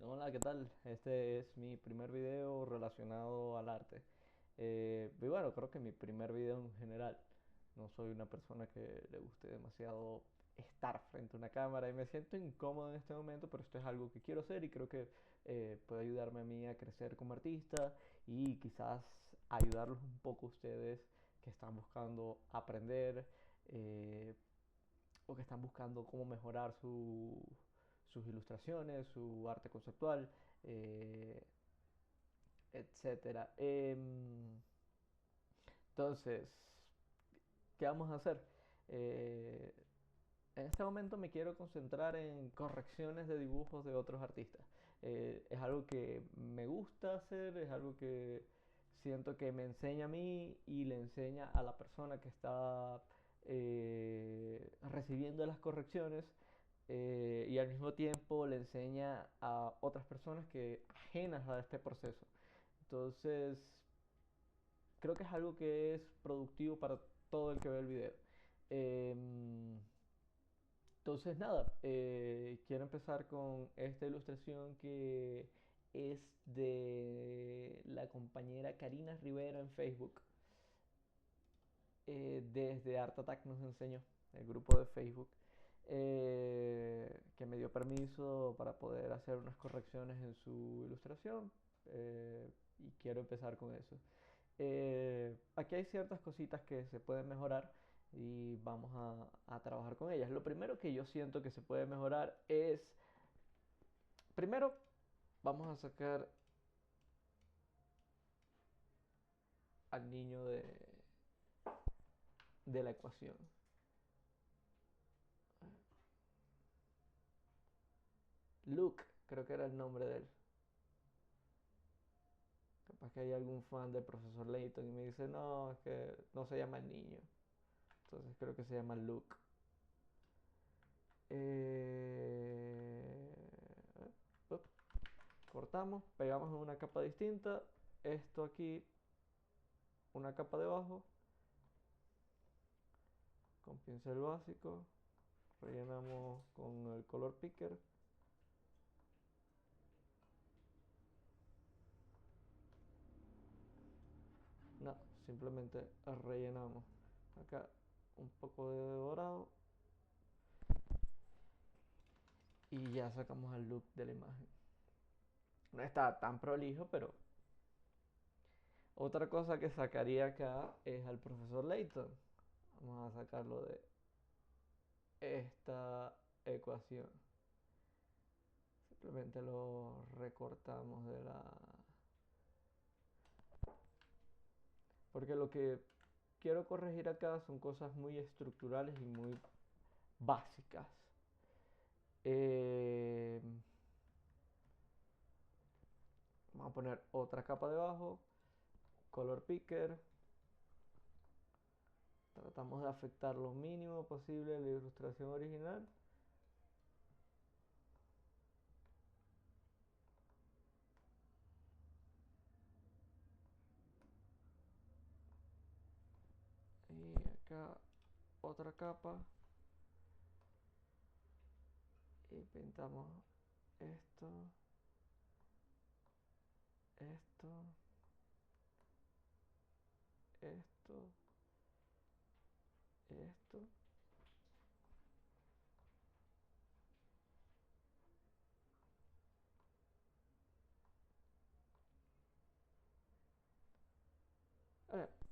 Hola, ¿qué tal? Este es mi primer video relacionado al arte. Y bueno, creo que mi primer video en general. No soy una persona que le guste demasiado estar frente a una cámara y me siento incómodo en este momento, pero esto es algo que quiero hacer y creo que puede ayudarme a mí a crecer como artista y quizás ayudarlos un poco a ustedes que están buscando aprender, eh, o que están buscando cómo mejorar sus ilustraciones, su arte conceptual, eh, etcétera. Entonces, ¿qué vamos a hacer? Eh, en este momento me quiero concentrar en correcciones de dibujos de otros artistas. Es algo que me gusta hacer, es algo que siento que me enseña a mí y le enseña a la persona que está recibiendo las correcciones, y al mismo tiempo le enseña a otras personas que ajenas a este proceso. Entonces, creo que es algo que es productivo para todo el que ve el video. Em, entonces, nada, quiero empezar con esta ilustración que es de la compañera Karina Rivera en Facebook. Desde Art Attack nos enseñó, el grupo de Facebook, que me dio permiso para poder hacer unas correcciones en su ilustración, y quiero empezar con eso. Aquí hay ciertas cositas que se pueden mejorar y vamos a trabajar con ellas. Lo primero que yo siento que se puede mejorar es, primero, vamos a sacar al niño de la ecuación. Luke, creo que era el nombre de él. Capaz que hay algún fan del profesor Layton y me dice, no, es que no se llama el niño. Entonces creo que se llama Luke. Eh, up, cortamos, pegamos en una capa distinta. Esto aquí, una capa debajo, con pincel básico. Rellenamos con el color picker. No, simplemente rellenamos. Acá un poco de dorado y ya sacamos el look de la imagen. No está tan prolijo, pero otra cosa que sacaría acá es al profesor Layton. Vamos a sacarlo de esta ecuación. Simplemente lo recortamos de la... Porque lo que quiero corregir acá son cosas muy estructurales y muy básicas. Eh, Vamos a poner otra capa debajo, color picker. Tratamos de afectar lo mínimo posible la ilustración original. Y acá otra capa. Y pintamos esto, esto, esto, esto.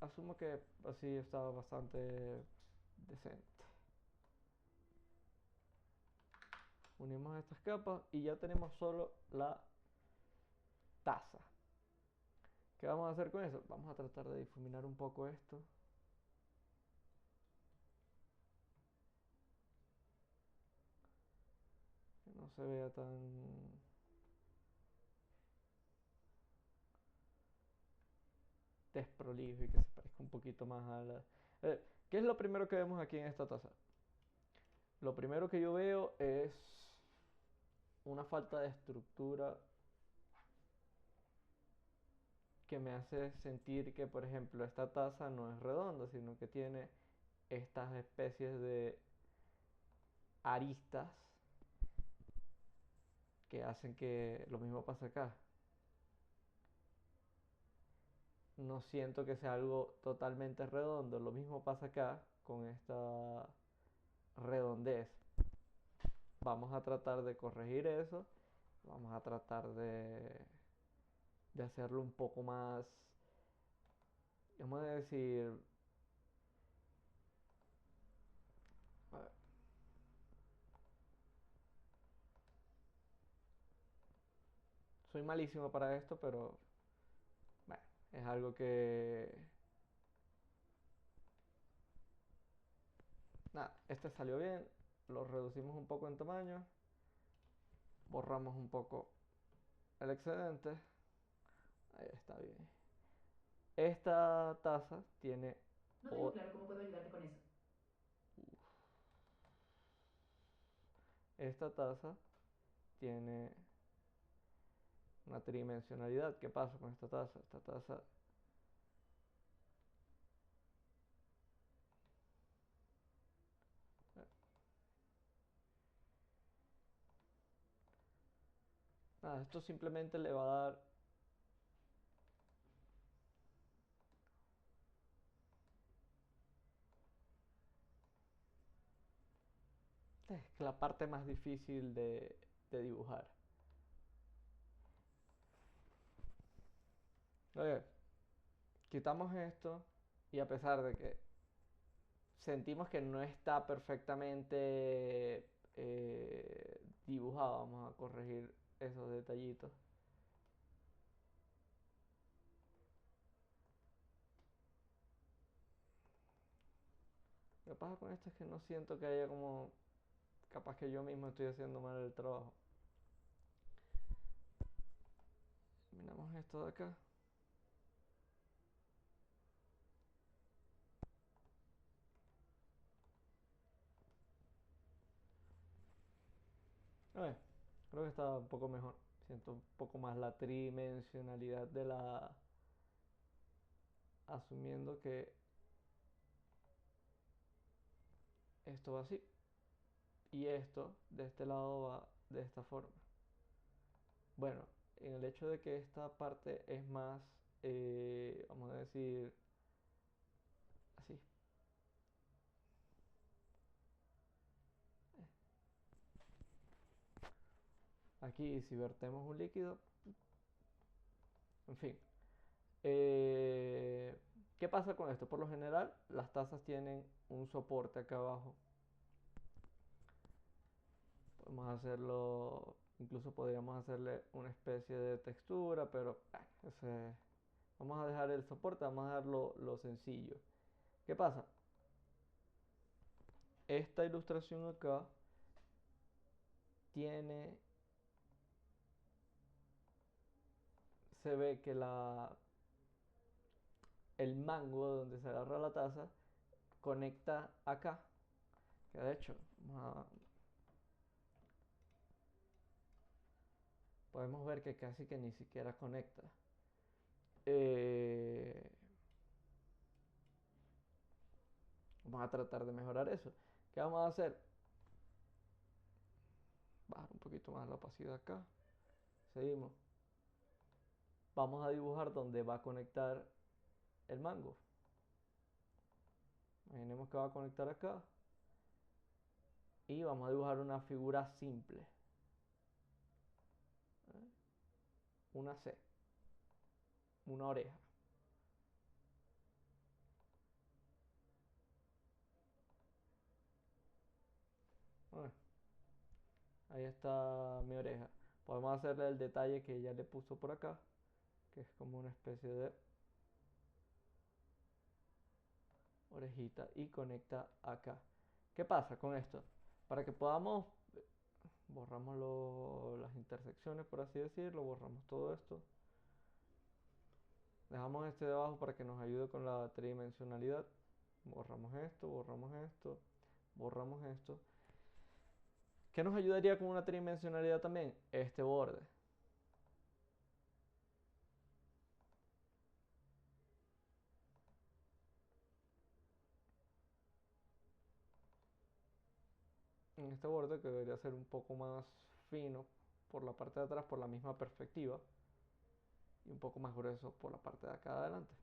Asumo que así estaba bastante decente. Unimos estas capas y ya tenemos solo la taza. ¿Qué vamos a hacer con eso? Vamos a tratar de difuminar un poco esto. Que no se vea tan desprolijo y que se parezca un poquito más a la... ¿Qué es lo primero que vemos aquí en esta taza? Lo primero que yo veo es una falta de estructura que me hace sentir que, por ejemplo, esta taza no es redonda, sino que tiene estas especies de aristas que hacen que lo mismo pase acá. No siento que sea algo totalmente redondo. Lo mismo pasa acá con esta redondez. Vamos a tratar de corregir eso. Vamos a tratar de hacerlo un poco más, vamos a decir, a ver, soy malísimo para esto, pero bueno, es algo que... Nada, este salió bien, lo reducimos un poco en tamaño, borramos un poco el excedente, ahí está bien. Esta taza tiene... No tengo claro cómo puedo ayudarte con eso. Esta taza tiene una tridimensionalidad. ¿Qué pasa con esta taza? Esta taza... Nada, esto simplemente le va a dar es la parte más difícil de dibujar. Oye, quitamos esto y a pesar de que sentimos que no está perfectamente dibujado, vamos a corregir esos detallitos. Lo que pasa con esto es que no siento que haya como, capaz que yo mismo estoy haciendo mal el trabajo. Eliminamos esto de acá. A ver, creo que está un poco mejor. Siento un poco más la tridimensionalidad de la... Asumiendo que esto va así. Y esto de este lado va de esta forma. Bueno, en el hecho de que esta parte es más, vamos a decir, así. Aquí si vertemos un líquido, en fin. Eh, ¿Qué pasa con esto? Por lo general, las tazas tienen un soporte acá abajo. Podemos hacerlo, incluso podríamos hacerle una especie de textura, pero vamos a dejar el soporte, vamos a dejar lo sencillo. ¿Qué pasa? Esta ilustración acá tiene, se ve que el mango donde se agarra la taza conecta acá, que de hecho podemos ver que casi que ni siquiera conecta. Eh, Vamos a tratar de mejorar eso. ¿Qué vamos a hacer? Bajar un poquito más la opacidad acá. Seguimos. Vamos a dibujar donde va a conectar el mango. Imaginemos que va a conectar acá. Y vamos a dibujar una figura simple. ¿Eh? Una C. Una oreja. Bueno, ahí está mi oreja. Podemos hacerle el detalle que ella le puso por acá, que es como una especie de orejita y conecta acá. ¿Qué pasa con esto? Para que podamos, borramos las intersecciones, por así decirlo, borramos todo esto. Dejamos este de abajo para que nos ayude con la tridimensionalidad. Borramos esto, borramos esto, borramos esto. ¿Qué nos ayudaría con una tridimensionalidad también? Este borde. En este borde que debería ser un poco más fino. por la parte de atrás por la misma perspectiva y un poco más grueso por la parte de acá adelante.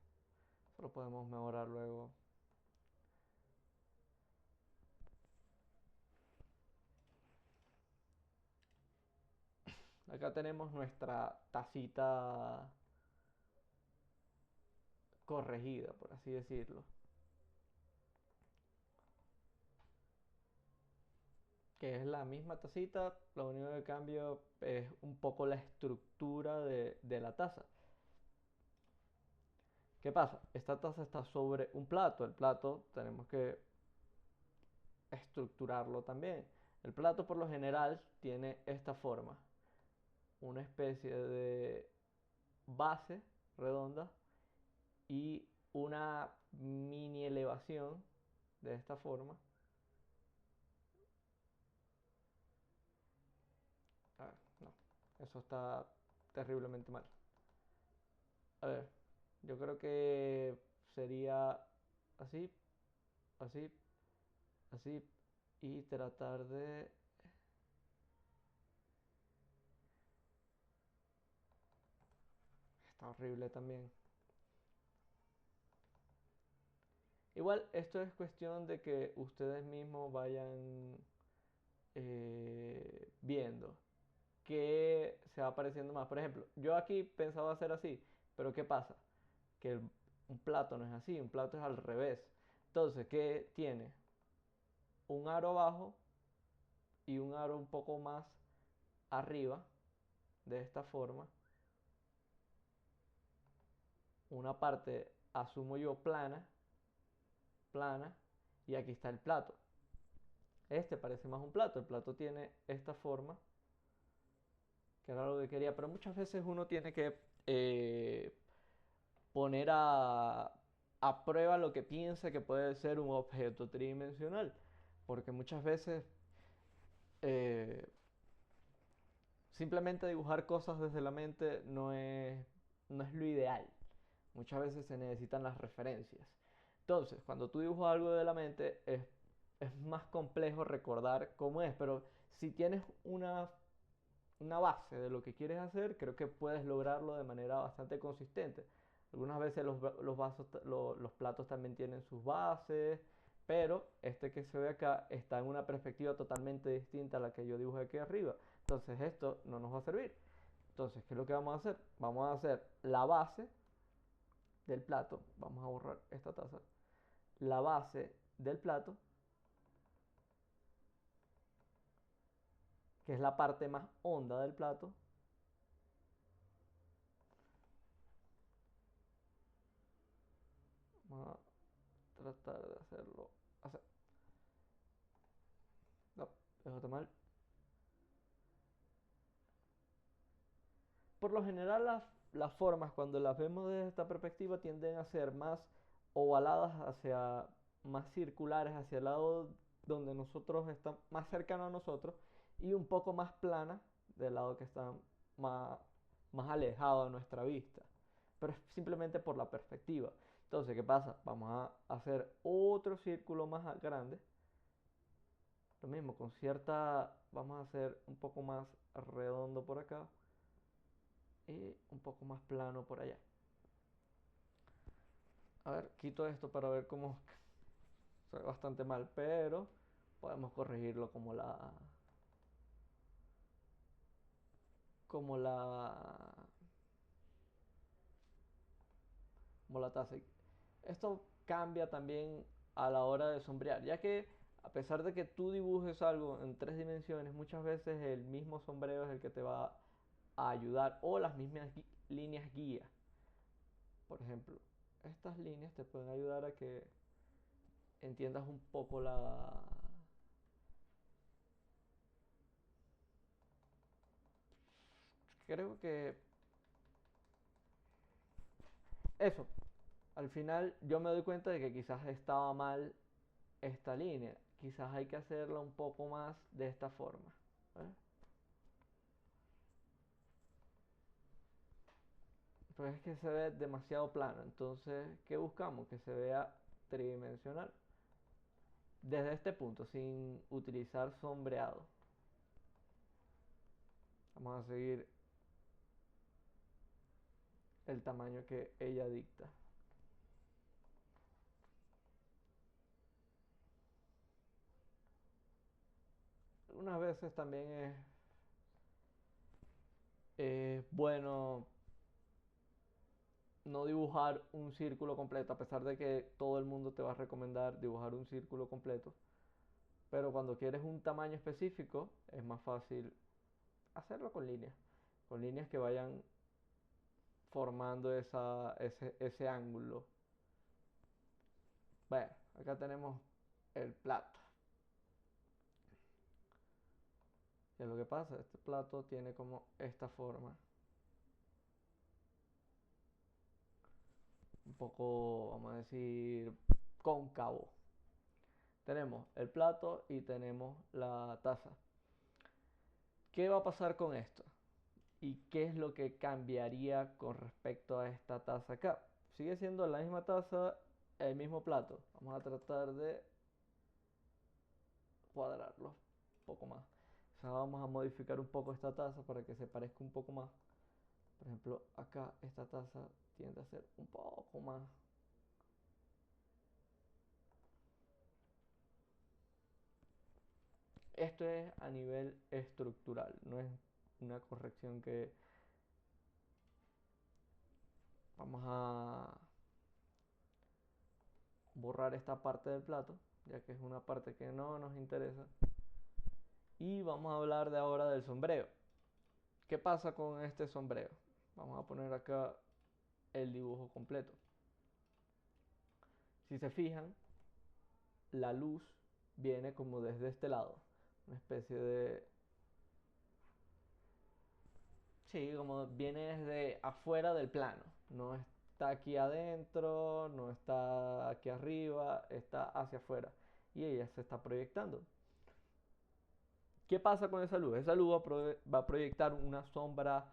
Eso lo podemos mejorar luego. Acá tenemos nuestra tacita corregida, por así decirlo. Que es la misma tacita, lo único que cambio es un poco la estructura de la taza. ¿Qué pasa? Esta taza está sobre un plato, el plato tenemos que estructurarlo también. El plato por lo general tiene esta forma, una especie de base redonda y una mini elevación de esta forma. A ver, no, eso está terriblemente mal. A ver, yo creo que sería así, así, así y tratar de... Está horrible también. Igual esto es cuestión de que ustedes mismos vayan viendo qué se va apareciendo más. Por ejemplo, yo aquí pensaba hacer así, pero ¿qué pasa? Que un plato no es así, un plato es al revés. Entonces, ¿qué tiene? Un aro abajo y un aro un poco más arriba, de esta forma. Una parte, asumo yo, plana, plana, y aquí está el plato. Este parece más un plato, el plato tiene esta forma, que era lo que quería, pero muchas veces uno tiene que poner a prueba lo que piensa que puede ser un objeto tridimensional, porque muchas veces eh, simplemente dibujar cosas desde la mente no es lo ideal. Muchas veces se necesitan las referencias. Entonces, cuando tú dibujas algo de la mente, es más complejo recordar cómo es, pero si tienes una base de lo que quieres hacer, creo que puedes lograrlo de manera bastante consistente. Algunas veces los platos también tienen sus bases, pero este que se ve acá está en una perspectiva totalmente distinta a la que yo dibujé aquí arriba. Entonces esto no nos va a servir. Entonces, ¿qué es lo que vamos a hacer? Vamos a hacer la base del plato. Vamos a borrar esta taza. La base del plato, que es la parte más honda del plato. Vamos a tratar de hacerlo. No, eso está mal. Por lo general las formas cuando las vemos desde esta perspectiva tienden a ser más ovaladas hacia más circulares hacia el lado donde nosotros estamos más cercano a nosotros y un poco más planas del lado que está más, más alejado de nuestra vista. Pero es simplemente por la perspectiva. Entonces, ¿qué pasa? Vamos a hacer otro círculo más grande. Lo mismo, con cierta, vamos a hacer un poco más redondo por acá y un poco más plano por allá. A ver, quito esto para ver cómo se ve bastante mal, pero podemos corregirlo como la como la taza. Esto cambia también a la hora de sombrear, ya que a pesar de que tú dibujes algo en 3 dimensiones, muchas veces el mismo sombrero es el que te va a ayudar o las mismas líneas guía. Por ejemplo, estas líneas te pueden ayudar a que entiendas un poco creo que eso, al final yo me doy cuenta de que quizás estaba mal esta línea, quizás hay que hacerla un poco más de esta forma. ¿Eh? Pues es que se ve demasiado plano, entonces, ¿qué buscamos? Que se vea tridimensional. Desde este punto, sin utilizar sombreado. Vamos a seguir el tamaño que ella dicta. Algunas veces también es bueno no dibujar un círculo completo, a pesar de que todo el mundo te va a recomendar dibujar un círculo completo. Pero cuando quieres un tamaño específico, es más fácil hacerlo con líneas que vayan formando ese ángulo. Bueno, acá tenemos el plato. ¿Qué es lo que pasa? Este plato tiene como esta forma. Un poco, vamos a decir, cóncavo. Tenemos el plato y tenemos la taza. ¿Qué va a pasar con esto? ¿Y qué es lo que cambiaría con respecto a esta taza acá? Sigue siendo la misma taza, el mismo plato. Vamos a tratar de cuadrarlo un poco más. O sea, vamos a modificar un poco esta taza para que se parezca un poco más. Por ejemplo, acá esta taza tiende a ser un poco más. Esto es a nivel estructural, no es una corrección que vamos a borrar esta parte del plato, ya que es una parte que no nos interesa. Y vamos a hablar de ahora del sombrero. ¿Qué pasa con este sombrero? Vamos a poner acá el dibujo completo. Si se fijan, la luz viene como desde este lado, una especie de... Sí, como viene desde afuera del plano, no está aquí adentro, no está aquí arriba, está hacia afuera y ella se está proyectando. ¿Qué pasa con esa luz? Esa luz va a proyectar una sombra,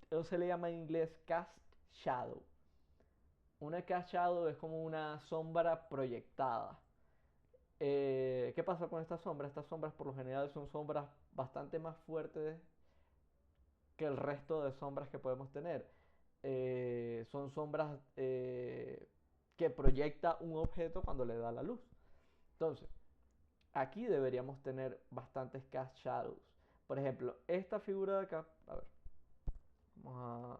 eso se le llama en inglés cast shadow. Una cast shadow es como una sombra proyectada. ¿Qué pasa con estas sombras? Estas sombras por lo general son sombras bastante más fuertes que el resto de sombras que podemos tener. Son sombras que proyecta un objeto cuando le da la luz. Entonces, aquí deberíamos tener bastantes cast shadows. Por ejemplo, esta figura de acá, a ver, vamos a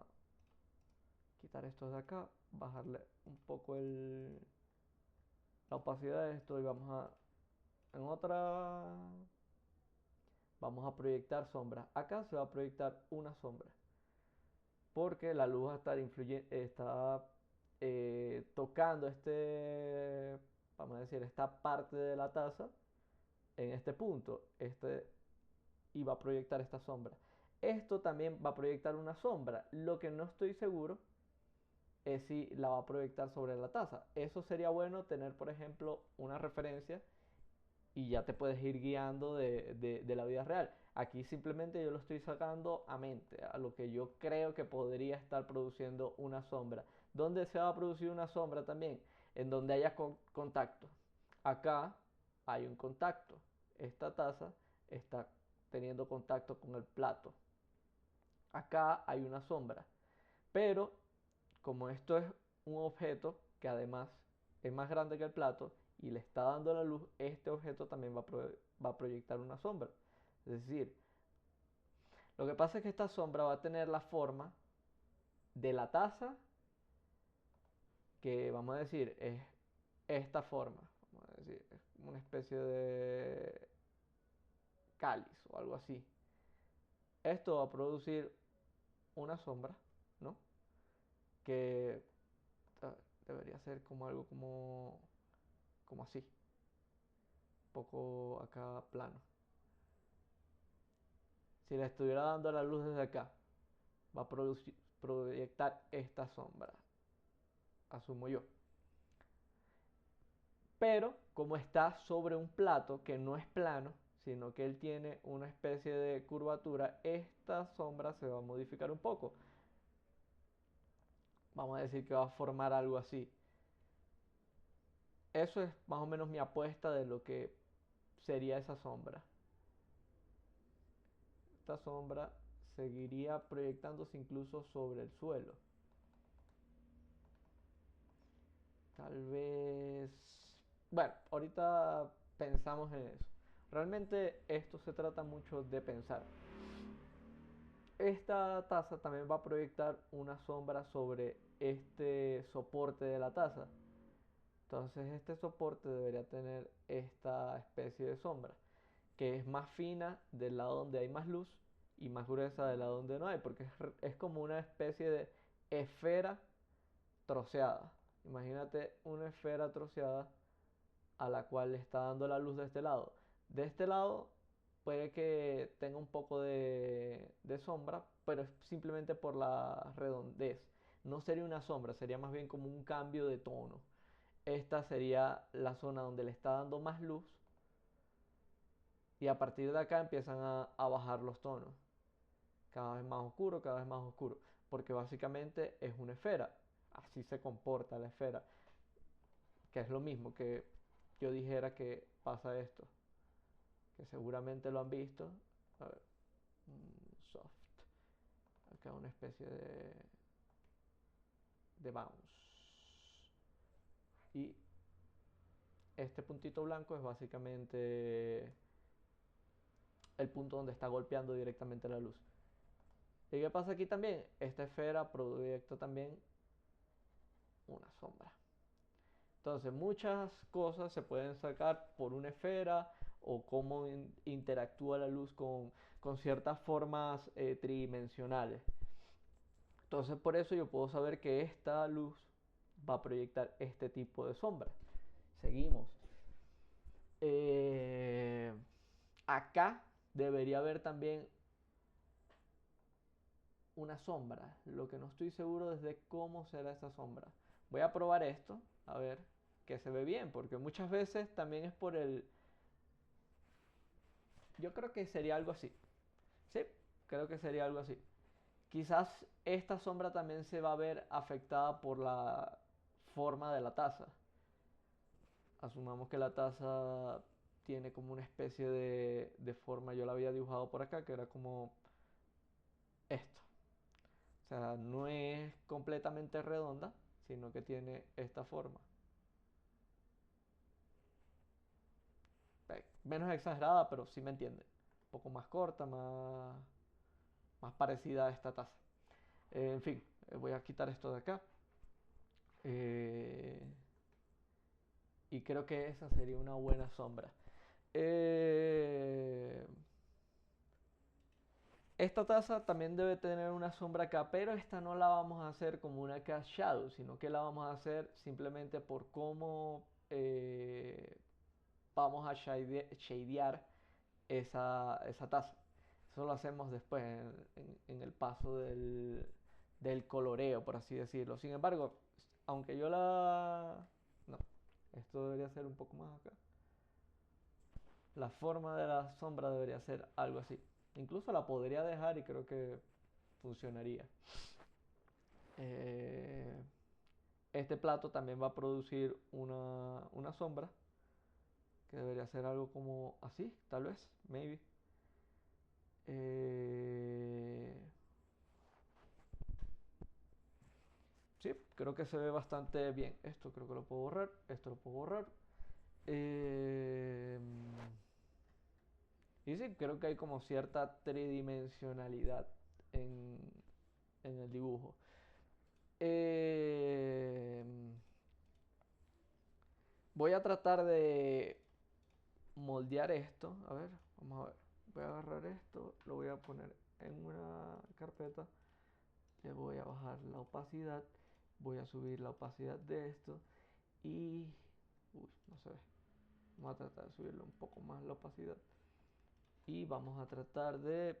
quitar esto de acá, bajarle un poco la opacidad de esto y vamos a, en otra, vamos a proyectar sombras. Acá se va a proyectar una sombra, porque la luz va a estar está tocando vamos a decir, esta parte de la taza en este punto, y va a proyectar esta sombra. Esto también va a proyectar una sombra. Lo que no estoy seguro es si la va a proyectar sobre la taza. Eso sería bueno tener, por ejemplo, una referencia y ya te puedes ir guiando de la vida real. Aquí simplemente yo lo estoy sacando a mente, a lo que yo creo que podría estar produciendo una sombra. ¿Dónde se va a producir una sombra también? En donde haya contacto. Acá hay un contacto. Esta taza está teniendo contacto con el plato. Acá hay una sombra. Pero como esto es un objeto que además es más grande que el plato y le está dando la luz, este objeto también va a proyectar una sombra. Es decir, lo que pasa es que esta sombra va a tener la forma de la taza, que vamos a decir es esta forma. Vamos a decir, es una especie de cáliz o algo así. Esto va a producir una sombra, ¿no? Que debería ser como algo como así, un poco acá plano. Si le estuviera dando la luz desde acá, va a proyectar esta sombra, asumo yo. Pero como está sobre un plato que no es plano, sino que él tiene una especie de curvatura, esta sombra se va a modificar un poco. Vamos a decir que va a formar algo así. Eso es más o menos mi apuesta de lo que sería esa sombra. esta sombra seguiría proyectándose incluso sobre el suelo. Tal vez... Bueno, ahorita pensamos en eso. Realmente esto se trata mucho de pensar. Esta taza también va a proyectar una sombra sobre este soporte de la taza. Entonces este soporte debería tener esta especie de sombra, que es más fina del lado donde hay más luz y más gruesa del lado donde no hay, porque es como una especie de esfera troceada. Imagínate una esfera troceada a la cual le está dando la luz de este lado. De este lado puede que tenga un poco de sombra, pero es simplemente por la redondez. No sería una sombra, sería más bien como un cambio de tono. Esta sería la zona donde le está dando más luz y a partir de acá empiezan a bajar los tonos. Cada vez más oscuro, cada vez más oscuro. Porque básicamente es una esfera. Así se comporta la esfera. Que es lo mismo que yo dijera que pasa esto. Que seguramente lo han visto. A ver, soft. Acá una especie de bounce. Y este puntito blanco es básicamente el punto donde está golpeando directamente la luz. ¿Y qué pasa aquí también? Esta esfera proyecta también una sombra. Entonces muchas cosas se pueden sacar por una esfera o cómo interactúa la luz con ciertas formas tridimensionales. Entonces por eso yo puedo saber que esta luz va a proyectar este tipo de sombra. Seguimos. Eh, Acá debería haber también una sombra. Lo que no estoy seguro es de cómo será esa sombra. Voy a probar esto, a ver que se ve bien, porque muchas veces también es por el... Yo creo que sería algo así. Sí, creo que sería algo así. Quizás esta sombra también se va a ver afectada por la forma de la taza. Asumamos que la taza tiene como una especie de forma, yo la había dibujado por acá, que era como esto. O sea, no es completamente redonda, sino que tiene esta forma. Menos exagerada, pero sí me entiende. Un poco más corta, más parecida a esta taza. En fin, voy a quitar esto de acá. Eh, y creo que esa sería una buena sombra. Eh, Esta taza también debe tener una sombra acá, pero esta no la vamos a hacer como una cast shadow, sino que la vamos a hacer simplemente por cómo vamos a shadear esa taza. Eso lo hacemos después en el paso del coloreo, por así decirlo. Sin embargo, aunque yo la... No, esto debería ser un poco más acá. La forma de la sombra debería ser algo así. Incluso la podría dejar y creo que funcionaría. Eh, este plato también va a producir una sombra que debería ser algo como así, tal vez, maybe. Eh, sí, creo que se ve bastante bien. Esto creo que lo puedo borrar, esto lo puedo borrar. Eh, y sí, creo que hay como cierta tridimensionalidad en, en el dibujo. Eh, Voy a tratar de moldear esto. A ver, vamos a ver. Voy a agarrar esto, lo voy a poner en una carpeta. Le voy a bajar la opacidad. Voy a subir la opacidad de esto. Y... Uy, no se ve. Vamos a tratar de subirle un poco más la opacidad. Y vamos a tratar de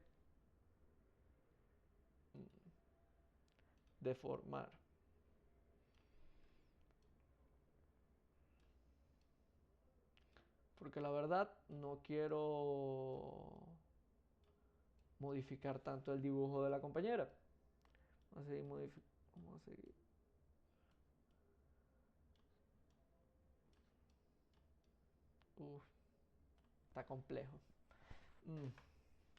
deformar. Porque la verdad no quiero modificar tanto el dibujo de la compañera. Vamos a seguir modificando. Vamos a seguir. Uf, está complejo. Mm.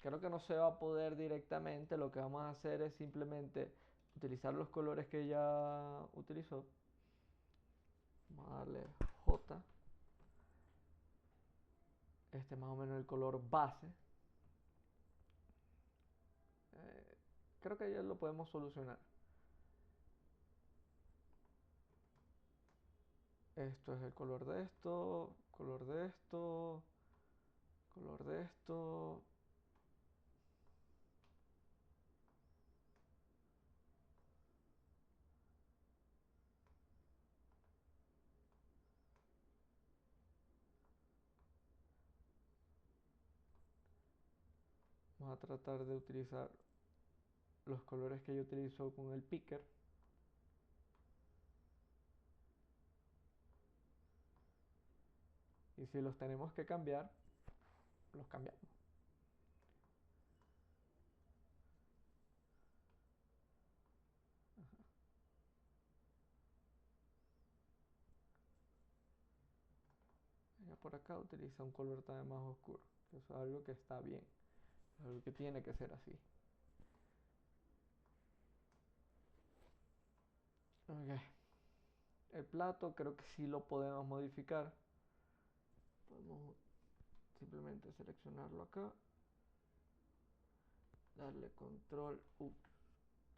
creo que no se va a poder directamente. Lo que vamos a hacer es simplemente utilizar los colores que ya utilizó. Vamos a darle J. Este es más o menos el color base. Eh, Creo que ya lo podemos solucionar. Esto es el color de esto, color de esto, color de esto. Vamos a tratar de utilizar los colores que yo utilizo con el picker. Y si los tenemos que cambiar, los cambiamos. Ella por acá utiliza un color también más oscuro. Eso es algo que está bien. Es algo que tiene que ser así. Ok. El plato creo que sí lo podemos modificar. Podemos simplemente seleccionarlo acá. Darle control.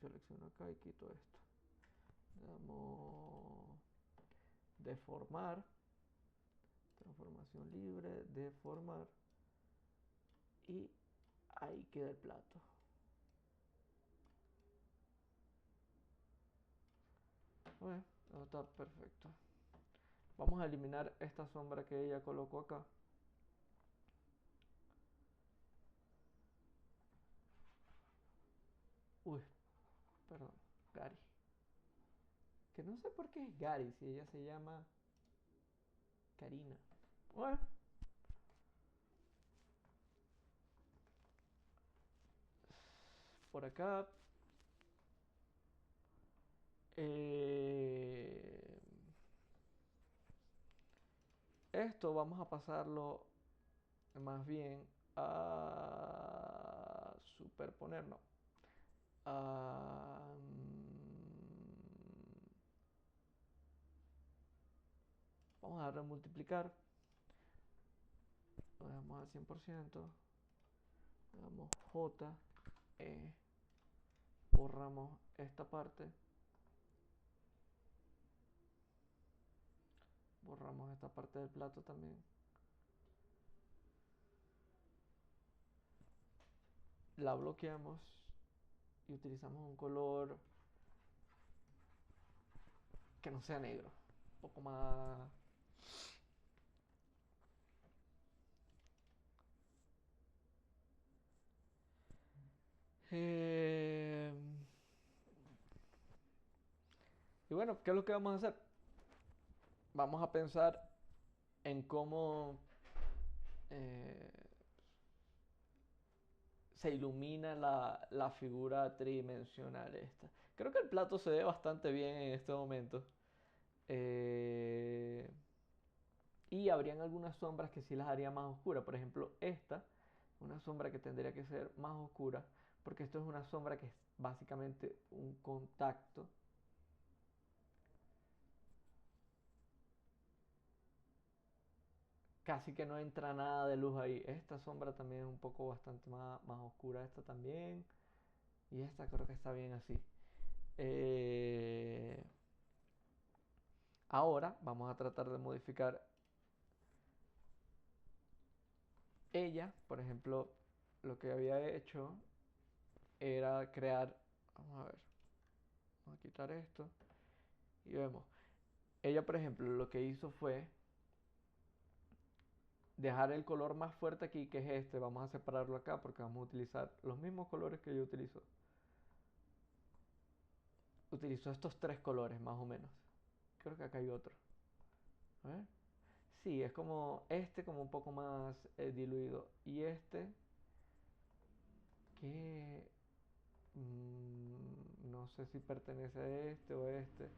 Selecciono acá y quito esto. Le damos deformar. Transformación libre. Deformar. Y ahí queda el plato. Bueno, está perfecto. Vamos a eliminar esta sombra que ella colocó acá. Uy, perdón, Gary. Que no sé por qué es Gary si ella se llama Karina. Bueno, por acá. eh, Esto vamos a pasarlo más bien a superponer, no. A, vamos a darle a multiplicar. Lo dejamos al 100%. Le damos J, E, borramos esta parte. Borramos esta parte del plato también. La bloqueamos y utilizamos un color que no sea negro. Un poco más... Eh, y bueno, ¿qué es lo que vamos a hacer? Vamos a pensar en cómo eh, se ilumina la figura tridimensional esta. Creo que el plato se ve bastante bien en este momento. Eh, y habrían algunas sombras que sí las haría más oscuras. Por ejemplo, esta, una sombra que tendría que ser más oscura, porque esto es una sombra que es básicamente un contacto. Casi que no entra nada de luz ahí. Esta sombra también es un poco bastante más oscura. Esta también. Y esta creo que está bien así. Eh, Ahora vamos a tratar de modificar ella. Por ejemplo, lo que había hecho era crear... Vamos a ver. Vamos a quitar esto. Y vemos. Ella, por ejemplo, lo que hizo fue dejar el color más fuerte aquí, que es este. Vamos a separarlo acá porque vamos a utilizar los mismos colores que yo utilizo. Utilizó estos tres colores más o menos. Creo que acá hay otro. A ver. Sí, es como este como un poco más diluido. Y este que no sé si pertenece a este o a este.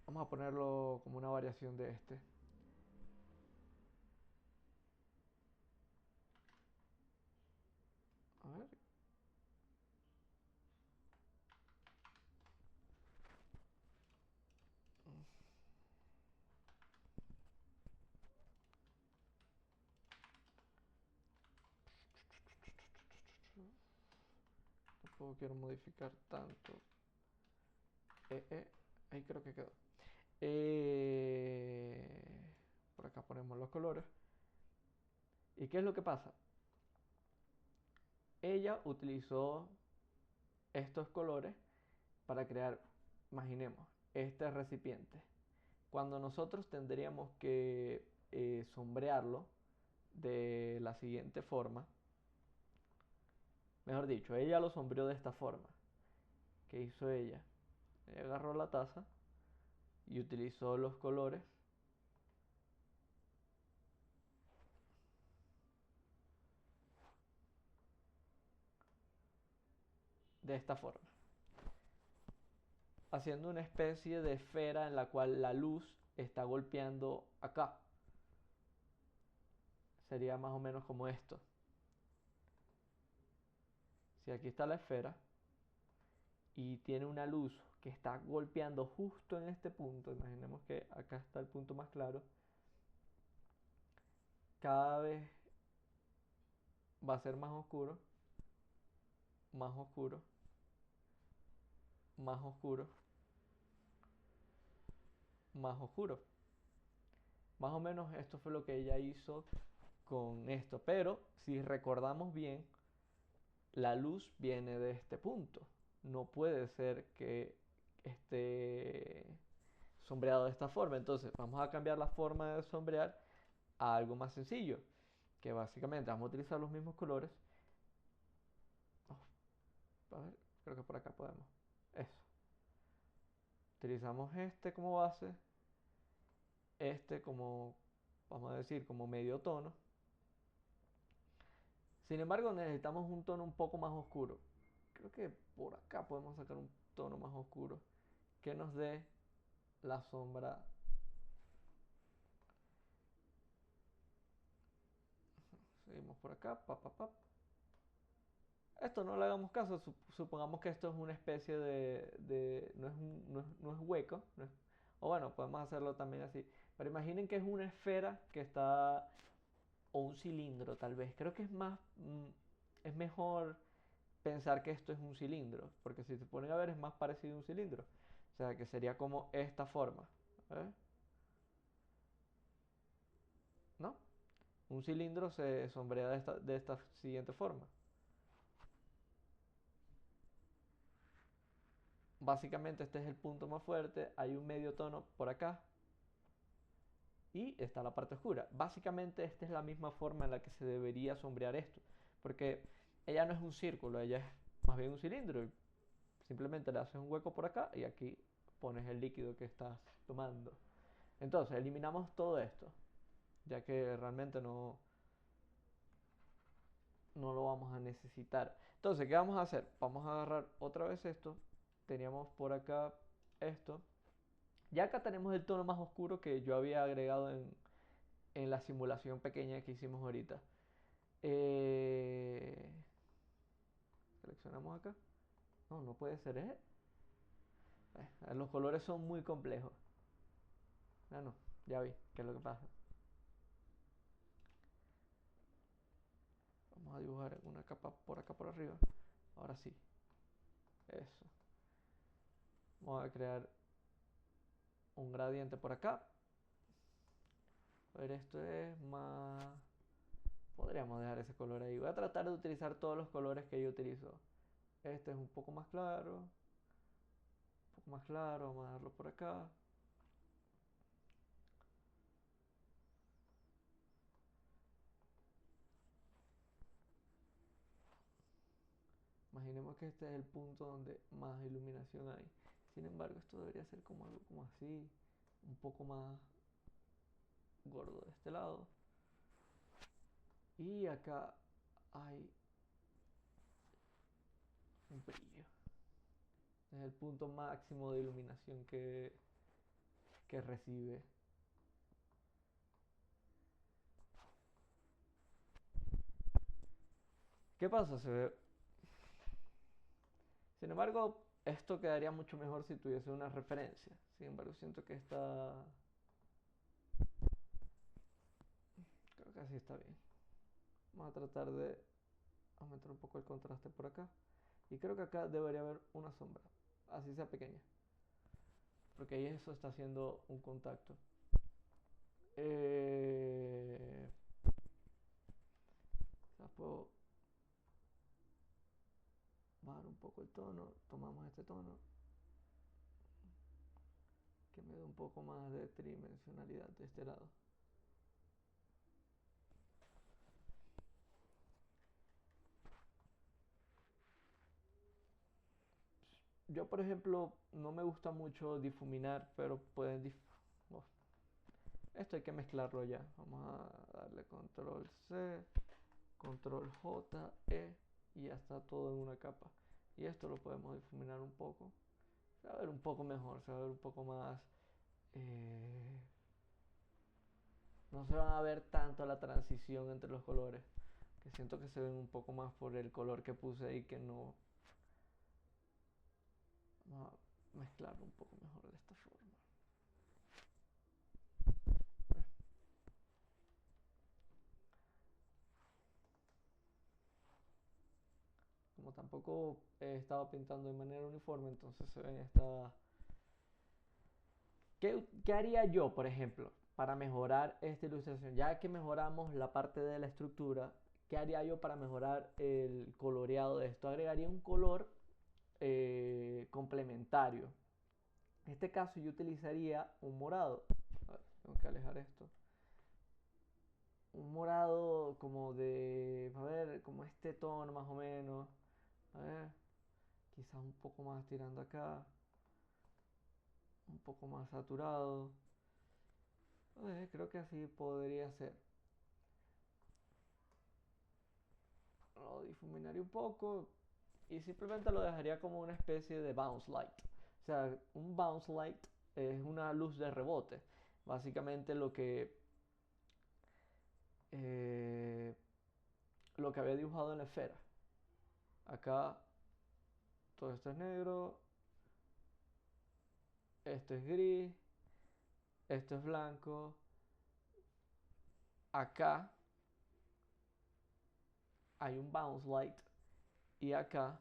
Vamos a ponerlo como una variación de este. tampoco quiero modificar tanto. Ahí creo que quedó. Por acá ponemos los colores. ¿Y qué es lo que pasa? Ella utilizó estos colores para crear, imaginemos, este recipiente. Cuando nosotros tendríamos que sombrearlo de la siguiente forma, mejor dicho, ella lo sombreó de esta forma. ¿Qué hizo ella? Ella agarró la taza y utilizó los colores de esta forma, haciendo una especie de esfera en la cual la luz está golpeando acá. Sería más o menos como esto. Si aquí está la esfera y tiene una luz que está golpeando justo en este punto, imaginemos que acá está el punto más claro, cada vez va a ser más oscuro, más oscuro, más oscuro, más oscuro. Más o menos esto fue lo que ella hizo con esto. Pero si recordamos bien, la luz viene de este punto. No puede ser que esté sombreado de esta forma. Entonces vamos a cambiar la forma de sombrear a algo más sencillo. Que básicamente vamos a utilizar los mismos colores. Oh, a ver, creo que por acá podemos. Eso. Utilizamos este como base. Este como, vamos a decir, como medio tono. Sin embargo, necesitamos un tono un poco más oscuro. Creo que por acá podemos sacar un tono más oscuro que nos dé la sombra. Seguimos por acá, pap, pap, pap. Esto no le hagamos caso, supongamos que esto es una especie no es, no es hueco, o bueno, podemos hacerlo también así. Pero imaginen que es una esfera que está, o un cilindro tal vez. Creo que es más, es mejor pensar que esto es un cilindro, porque si se ponen a ver es más parecido a un cilindro. O sea, que sería como esta forma. ¿Eh? ¿No? Un cilindro se sombrea de esta siguiente forma. Básicamente este es el punto más fuerte, hay un medio tono por acá y está la parte oscura. Básicamente esta es la misma forma en la que se debería sombrear esto, porque ella no es un círculo, ella es más bien un cilindro. Simplemente le haces un hueco por acá y aquí pones el líquido que estás tomando. Entonces eliminamos todo esto, ya que realmente no lo vamos a necesitar. Entonces, ¿qué vamos a hacer? Vamos a agarrar otra vez esto. Teníamos por acá esto. Ya acá tenemos el tono más oscuro que yo había agregado en la simulación pequeña que hicimos ahorita. Seleccionamos acá. No, no puede ser, ¿eh? Los colores son muy complejos. Ah, no, ya vi qué es lo que pasa. Vamos a dibujar una capa por acá por arriba. Ahora sí. Eso. Vamos a crear un gradiente por acá. A ver, esto es más... Podríamos dejar ese color ahí. Voy a tratar de utilizar todos los colores que yo utilizo. Este es un poco más claro. Un poco más claro. Vamos a dejarlo por acá. Imaginemos que este es el punto donde más iluminación hay. Sin embargo, esto debería ser como algo como así. Un poco más gordo de este lado. Y acá hay un brillo. Es el punto máximo de iluminación que recibe. ¿Qué pasa? Se ve... Sin embargo, esto quedaría mucho mejor si tuviese una referencia. Sin embargo, siento que esta... Creo que así está bien. Vamos a tratar de aumentar un poco el contraste por acá. Y creo que acá debería haber una sombra, así sea pequeña, porque ahí eso está haciendo un contacto. Quizás puedo bajar un poco el tono, tomamos este tono, que me dé un poco más de tridimensionalidad de este lado. Yo, por ejemplo, no me gusta mucho difuminar, pero oh, esto hay que mezclarlo ya. Vamos a darle control C, control J, E y ya está todo en una capa. Y esto lo podemos difuminar un poco. Se va a ver un poco mejor, se va a ver un poco más... no se va a ver tanto la transición entre los colores. Que siento que se ven un poco más por el color que puse ahí que no... Vamos a mezclarlo un poco mejor de esta forma. Como tampoco he estado pintando de manera uniforme, entonces se ven esta... ¿Qué haría yo, por ejemplo, para mejorar esta ilustración? Ya que mejoramos la parte de la estructura, ¿qué haría yo para mejorar el coloreado de esto? Agregaría un color complementario. En este caso yo utilizaría un morado. A ver, tengo que alejar esto. Un morado como de... A ver, como este tono más o menos. A ver, quizás un poco más tirando acá. Un poco más saturado. Creo que así podría ser. Lo difuminaría un poco y simplemente lo dejaría como una especie de bounce light. O sea, un bounce light es una luz de rebote. Básicamente eh, lo que había dibujado en la esfera. Acá todo esto es negro, esto es gris, esto es blanco. Acá hay un bounce light y acá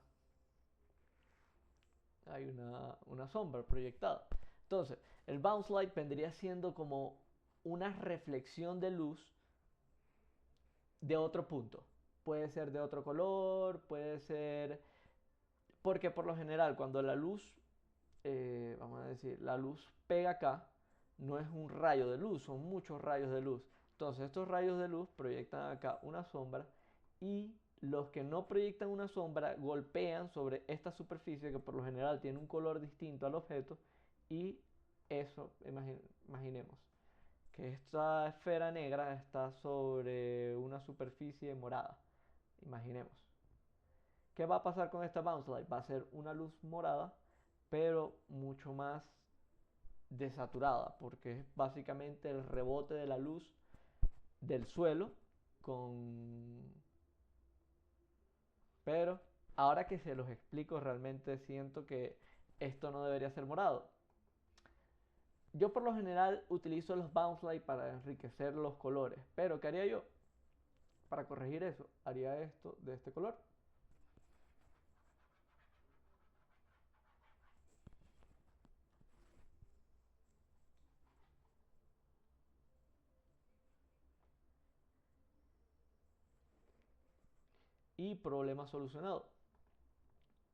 hay una sombra proyectada. Entonces, el bounce light vendría siendo como una reflexión de luz de otro punto. Puede ser de otro color, puede ser... Porque por lo general cuando la luz, vamos a decir, la luz pega acá, no es un rayo de luz, son muchos rayos de luz. Entonces estos rayos de luz proyectan acá una sombra y los que no proyectan una sombra golpean sobre esta superficie que por lo general tiene un color distinto al objeto y eso, imaginemos que esta esfera negra está sobre una superficie morada. Imaginemos. ¿Qué va a pasar con esta bounce light? Va a ser una luz morada, pero mucho más desaturada, porque es básicamente el rebote de la luz del suelo con... Pero ahora que se los explico, realmente siento que esto no debería ser morado. Yo por lo general utilizo los bounce light para enriquecer los colores, pero ¿qué haría yo? Para corregir eso, haría esto de este color. Y problema solucionado.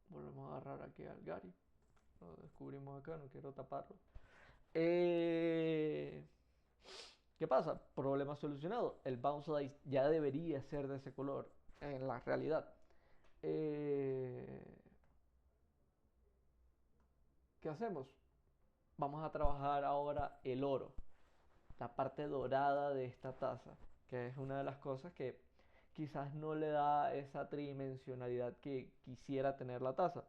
Volvemos a agarrar aquí al Gary. Lo descubrimos acá, no quiero taparlo. ¿Qué pasa? Problema solucionado. El bounce light ya debería ser de ese color en la realidad. ¿Qué hacemos? Vamos a trabajar ahora el oro, la parte dorada de esta taza, que es una de las cosas que quizás no le da esa tridimensionalidad que quisiera tener la taza.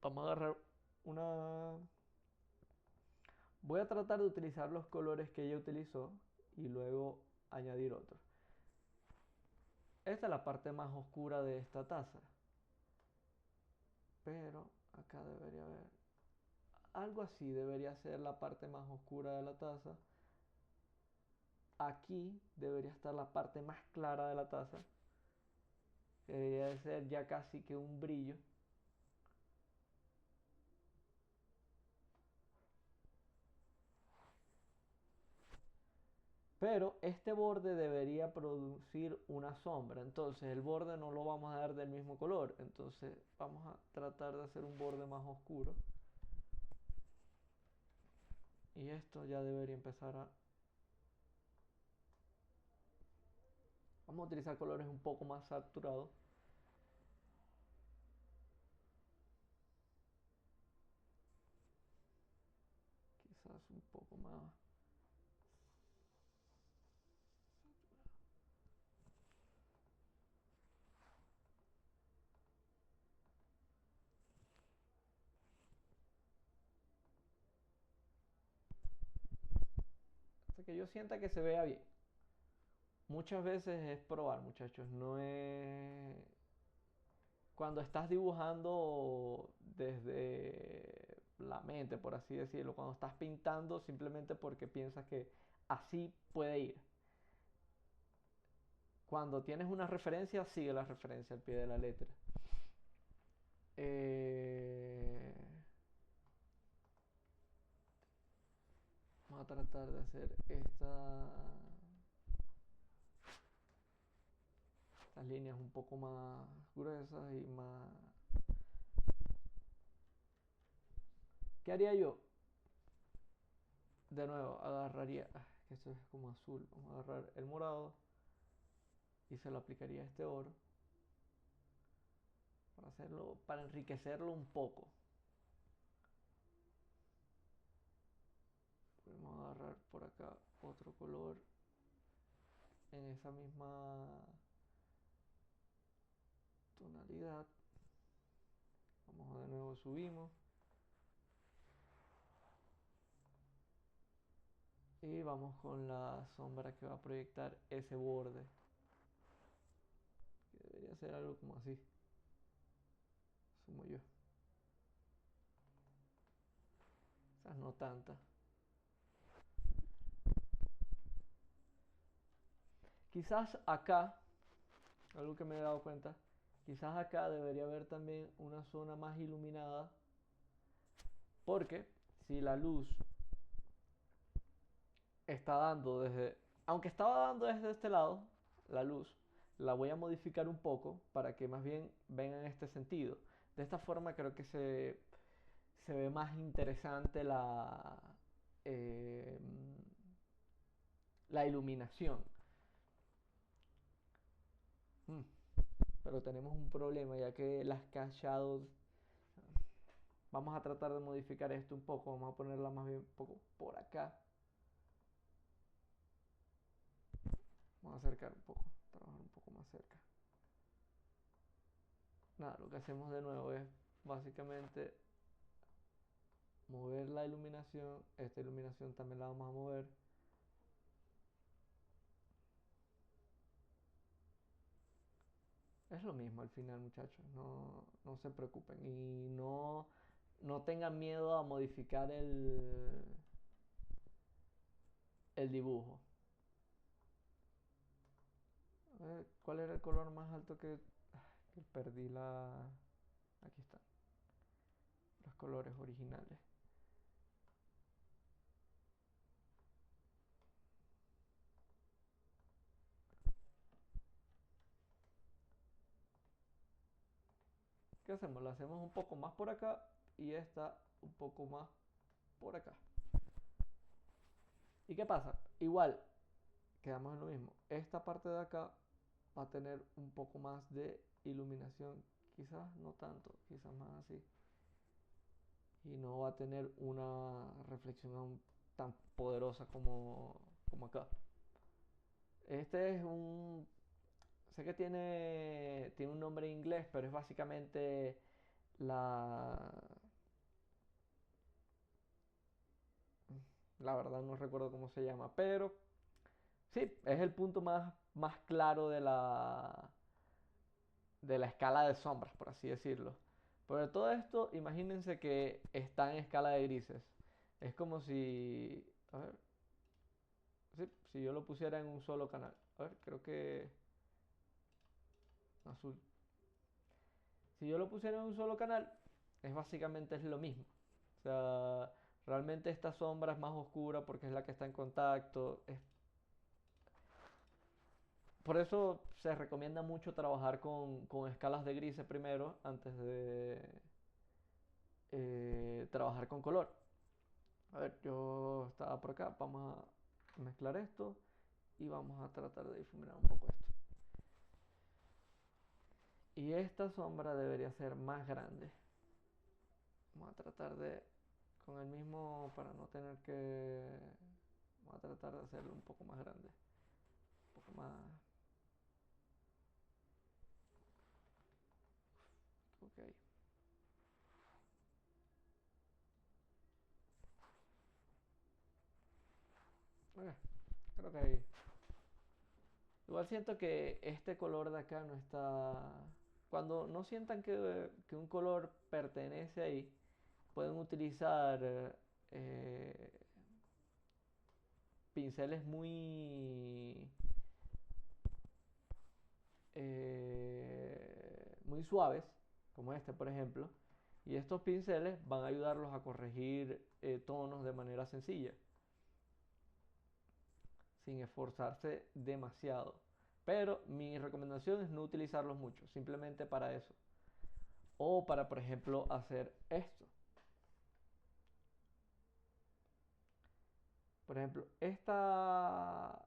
Vamos a agarrar una... Voy a tratar de utilizar los colores que ella utilizó y luego añadir otros. Esta es la parte más oscura de esta taza. Pero acá debería haber... Algo así debería ser la parte más oscura de la taza. Aquí debería estar la parte más clara de la taza. que debería de ser ya casi que un brillo. Pero este borde debería producir una sombra. Entonces el borde no lo vamos a dar del mismo color. Entonces vamos a tratar de hacer un borde más oscuro. Y esto ya debería empezar a... Vamos a utilizar colores un poco más saturados. Quizás un poco más... Hasta que yo sienta que se vea bien. Muchas veces es probar, muchachos. No es... Cuando estás dibujando desde la mente, por así decirlo, cuando estás pintando simplemente porque piensas que así puede ir. Cuando tienes una referencia, sigue la referencia al pie de la letra. Eh, Vamos a tratar de hacer estas líneas un poco más gruesas y más... ¿Qué haría yo? De nuevo, agarraría... que esto es como azul. Vamos a agarrar el morado y se lo aplicaría a este oro para hacerlo, para enriquecerlo un poco. Podemos agarrar por acá otro color en esa misma tonalidad. Vamos de nuevo, subimos y vamos con la sombra que va a proyectar ese borde, que debería ser algo como así, asumo yo. Quizás no tanta. Quizás acá, algo que me he dado cuenta, quizás acá debería haber también una zona más iluminada, porque si la luz está dando desde, aunque estaba dando desde este lado, la luz, la voy a modificar un poco para que más bien venga en este sentido. De esta forma creo que se ve más interesante eh, la iluminación. Mm, Pero tenemos un problema ya que las cast shadows, vamos a tratar de modificar esto un poco, vamos a ponerla más bien un poco por acá. Vamos a acercar un poco, trabajar un poco más cerca. Nada, lo que hacemos de nuevo es básicamente mover la iluminación. Esta iluminación también la vamos a mover. Es lo mismo al final, muchachos. No se preocupen. Y no tengan miedo a modificar el dibujo. A ver, ¿cuál era el color más alto que perdí la... Aquí están. Los colores originales. ¿Qué hacemos? La hacemos un poco más por acá y esta un poco más por acá. ¿Y qué pasa? Igual, quedamos en lo mismo. Esta parte de acá va a tener un poco más de iluminación. Quizás no tanto, quizás más así. Y no va a tener una reflexión tan poderosa como acá. Este es un... Sé que tiene un nombre en inglés, pero es básicamente la... La verdad no recuerdo cómo se llama, pero sí, es el punto más claro de la escala de sombras, por así decirlo. Pero todo esto, imagínense que está en escala de grises. Es como si... A ver, sí, si yo lo pusiera en un solo canal. A ver, creo que... Azul. Si yo lo pusiera en un solo canal, es básicamente es lo mismo. O sea, realmente esta sombra es más oscura porque es la que está en contacto. Por eso se recomienda mucho trabajar con escalas de grises primero antes de trabajar con color. A ver, yo estaba por acá, vamos a mezclar esto y vamos a tratar de difuminar un poco esto. Y esta sombra debería ser más grande. Vamos a tratar de, con el mismo, para no tener que, vamos a tratar de hacerlo un poco más grande. Un poco más, ok. Ok, creo que ahí. Igual siento que este color de acá no está... Cuando no sientan que un color pertenece ahí, pueden utilizar pinceles muy suaves, como este por ejemplo, y estos pinceles van a ayudarlos a corregir tonos de manera sencilla, sin esforzarse demasiado. Pero mi recomendación es no utilizarlos mucho, simplemente para eso. O para, por ejemplo, hacer esto. Por ejemplo, esta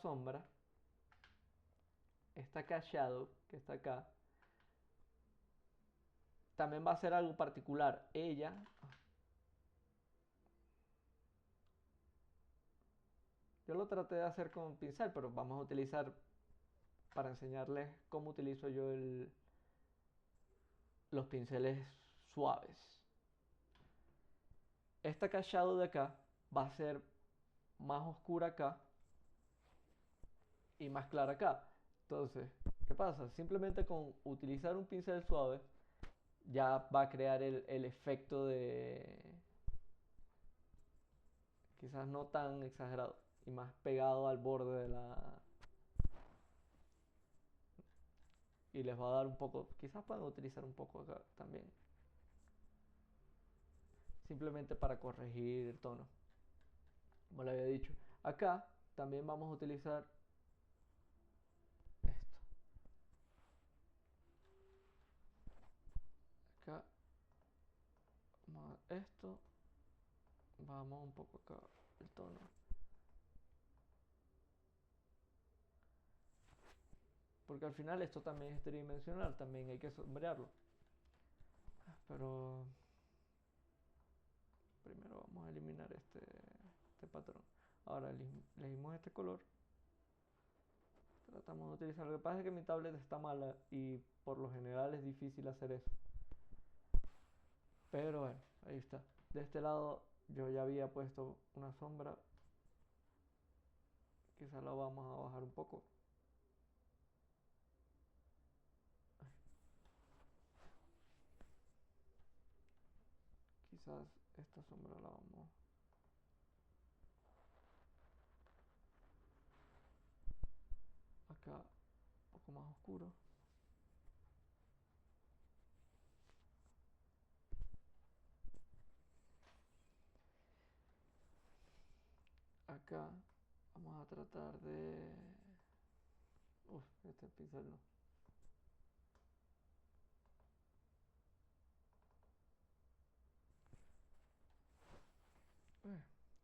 sombra, esta cash shadow que está acá, también va a ser algo particular. Ella, yo lo traté de hacer con pincel, pero vamos a utilizar para enseñarles cómo utilizo yo los pinceles suaves. Esta cash shadow de acá va a ser más oscura acá y más clara acá. Entonces, ¿qué pasa? Simplemente con utilizar un pincel suave ya va a crear el efecto de quizás no tan exagerado y más pegado al borde de la... Y les va a dar un poco, quizás puedan utilizar un poco acá también, simplemente para corregir el tono, como le había dicho. Acá también vamos a utilizar esto. Acá, vamos a esto, vamos un poco acá el tono. Porque al final esto también es tridimensional, también hay que sombrearlo. Pero primero vamos a eliminar este patrón. Ahora elegimos este color. Tratamos de utilizar. Lo que pasa es que mi tablet está mala y por lo general es difícil hacer eso. Pero bueno, ahí está. De este lado yo ya había puesto una sombra. Quizás la vamos a bajar un poco. Quizás esta sombra la vamos acá un poco más oscuro. Acá vamos a tratar de... Uf, este pincel no.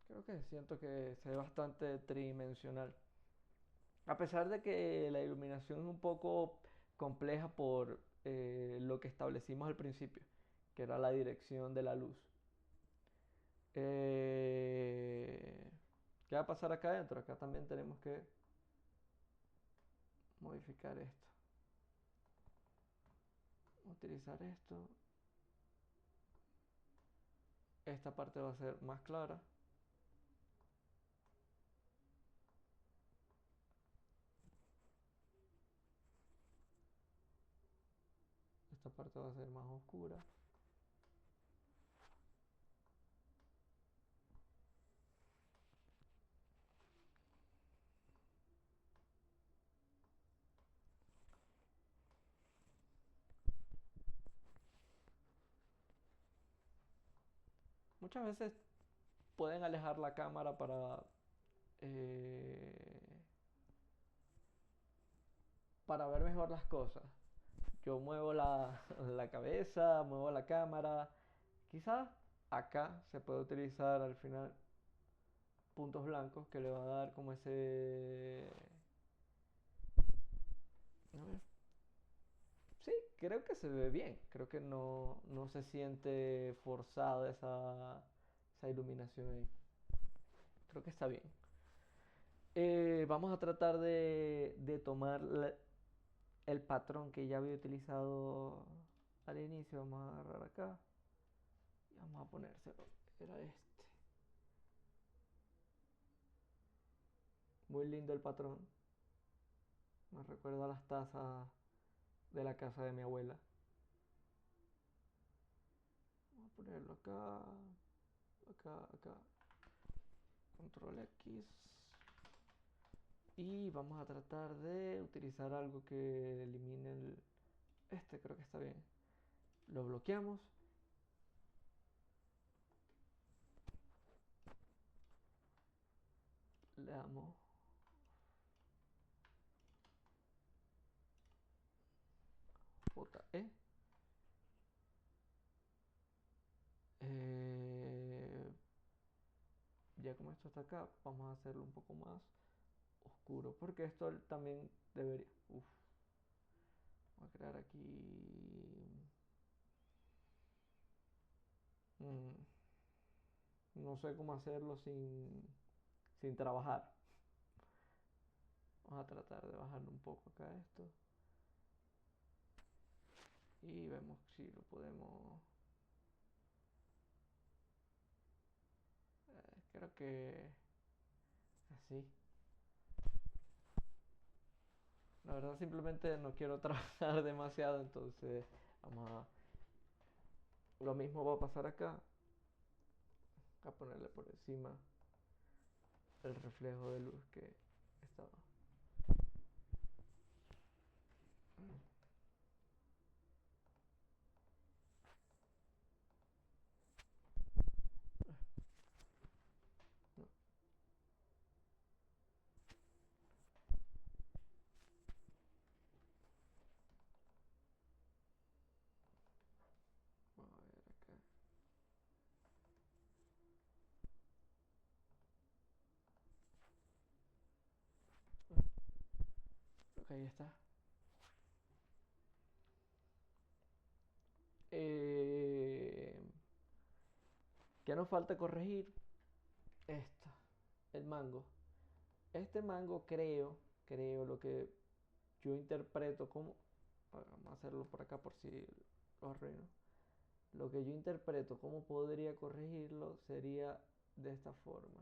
Creo que siento que se ve bastante tridimensional. A pesar de que la iluminación es un poco compleja por lo que establecimos al principio, que era la dirección de la luz. Eh, ¿Qué va a pasar acá adentro? Acá también tenemos que modificar esto. Utilizar esto. Esta parte va a ser más clara. Esta parte va a ser más oscura. muchas veces pueden alejar la cámara eh, para ver mejor las cosas. Yo muevo la cabeza, muevo la cámara. Quizás acá se puede utilizar al final puntos blancos que le va a dar como ese... A ver. Sí, creo que se ve bien. Creo que no se siente forzada esa iluminación ahí. Creo que está bien. Vamos a tratar de tomar el patrón que ya había utilizado al inicio. Vamos a agarrar acá y vamos a ponérselo. Era este. Muy lindo el patrón. Me recuerda a las tazas de la casa de mi abuela. Vamos a ponerlo acá, acá, acá. Control X. Y vamos a tratar de utilizar algo que elimine el... Este creo que está bien. Lo bloqueamos. Le damos JE. Eh, ya como esto está acá, vamos a hacerlo un poco más oscuro. Porque esto también debería... Uf. Voy a crear aquí... no sé cómo hacerlo sin trabajar. Vamos a tratar de bajarle un poco acá esto. Y vemos si lo podemos... creo que así. La verdad simplemente no quiero trabajar demasiado, entonces vamos a... Lo mismo va a pasar acá. A ponerle por encima el reflejo de luz que estaba. No. Vamos a ver acá. Creo que ahí está. Eh, ¿Qué nos falta corregir? Esto, el mango. Este mango creo lo que yo interpreto como... Vamos a hacerlo por acá por si lo arruino. Lo que yo interpreto como podría corregirlo sería de esta forma.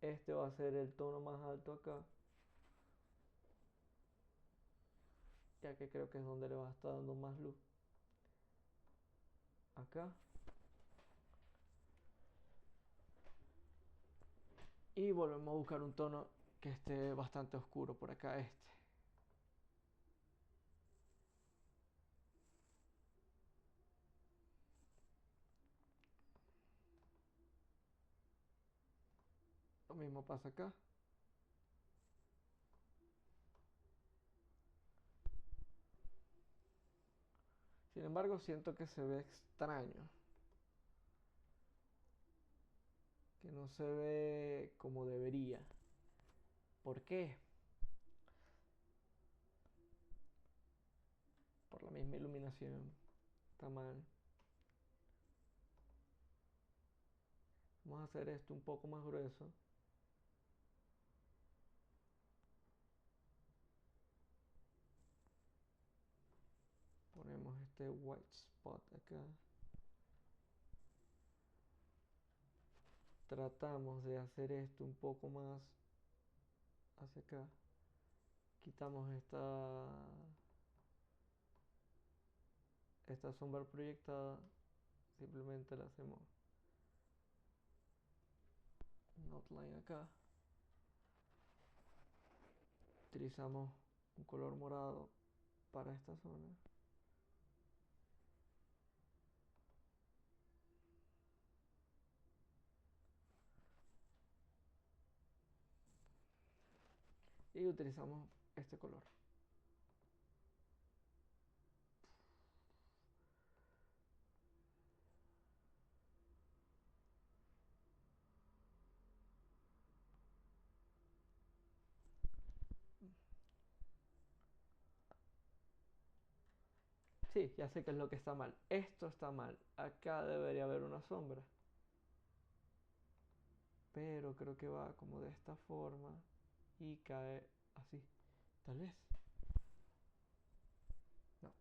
Este va a ser el tono más alto acá, ya que creo que es donde le va a estar dando más luz. Acá. Y volvemos a buscar un tono que esté bastante oscuro por acá, este. Lo mismo pasa acá. Sin embargo, siento que se ve extraño. Que no se ve como debería. ¿Por qué? Por la misma iluminación. Está mal. Vamos a hacer esto un poco más grueso. Ponemos este white spot acá. Tratamos de hacer esto un poco más hacia acá. Quitamos esta sombra proyectada. Simplemente le hacemos un outline acá. Utilizamos un color morado para esta zona. Y utilizamos este color. Sí, ya sé qué es lo que está mal. Esto está mal. Acá debería haber una sombra. Pero creo que va como de esta forma y cae así. Tal vez. No.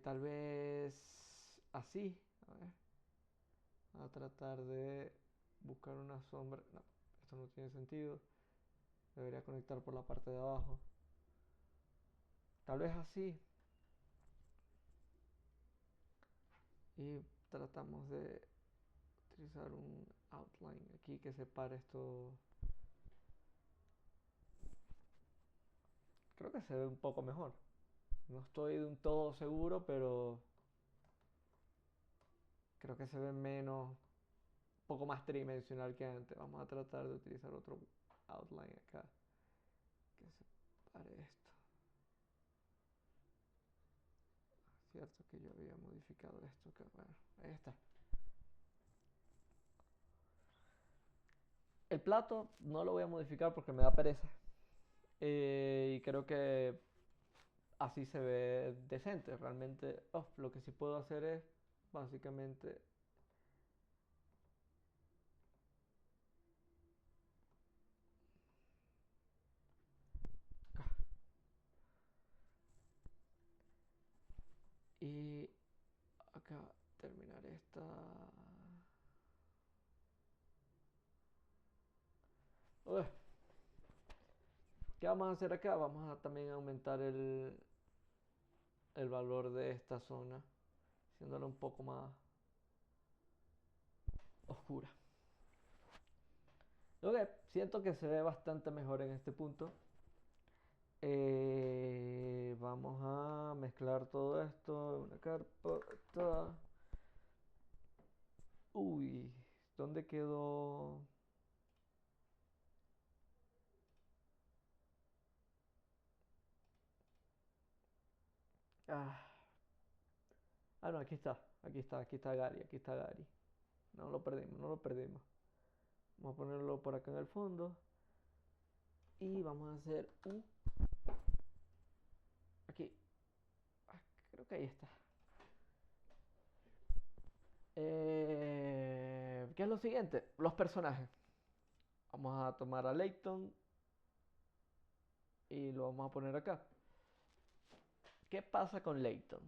Tal vez así. A ver. A tratar de buscar una sombra. No, esto no tiene sentido. Debería conectar por la parte de abajo. Tal vez así. Y tratamos de utilizar un outline aquí que separe esto. Creo que se ve un poco mejor. No estoy de un todo seguro, pero creo que se ve menos, un poco más tridimensional que antes. Vamos a tratar de utilizar otro outline acá que separe esto. Cierto que yo había modificado esto, que bueno, ahí está. El plato no lo voy a modificar porque me da pereza. Y creo que así se ve decente. Realmente, lo que sí puedo hacer es básicamente acá. Y acá terminar esta. Uy, ¿qué vamos a hacer acá? Vamos a también aumentar el valor de esta zona, haciéndola un poco más oscura. Ok, siento que se ve bastante mejor en este punto. Vamos a mezclar todo esto en una carpeta. Uy, ¿dónde quedó? Ah, no, aquí está, aquí está Gary, aquí está Gary. No lo perdimos, no lo perdimos. Vamos a ponerlo por acá en el fondo. Y vamos a hacer un... Aquí. Ah, creo que ahí está. ¿Qué es lo siguiente? Los personajes. Vamos a tomar a Layton y lo vamos a poner acá. ¿Qué pasa con Layton?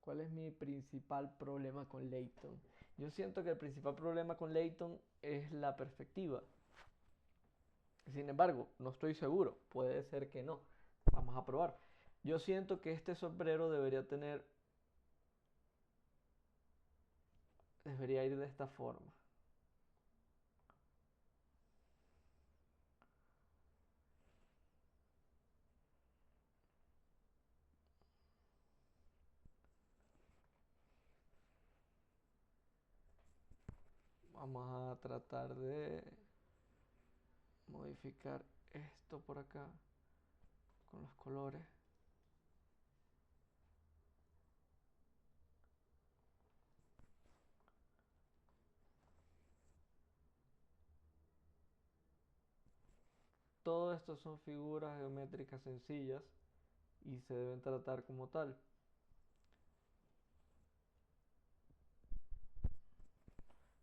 ¿Cuál es mi principal problema con Layton? Yo siento que el principal problema con Layton es la perspectiva. Sin embargo, no estoy seguro. Puede ser que no. Vamos a probar. Yo siento que este sombrero debería ir de esta forma. Vamos a tratar de modificar esto por acá con los colores. Todo esto son figuras geométricas sencillas y se deben tratar como tal.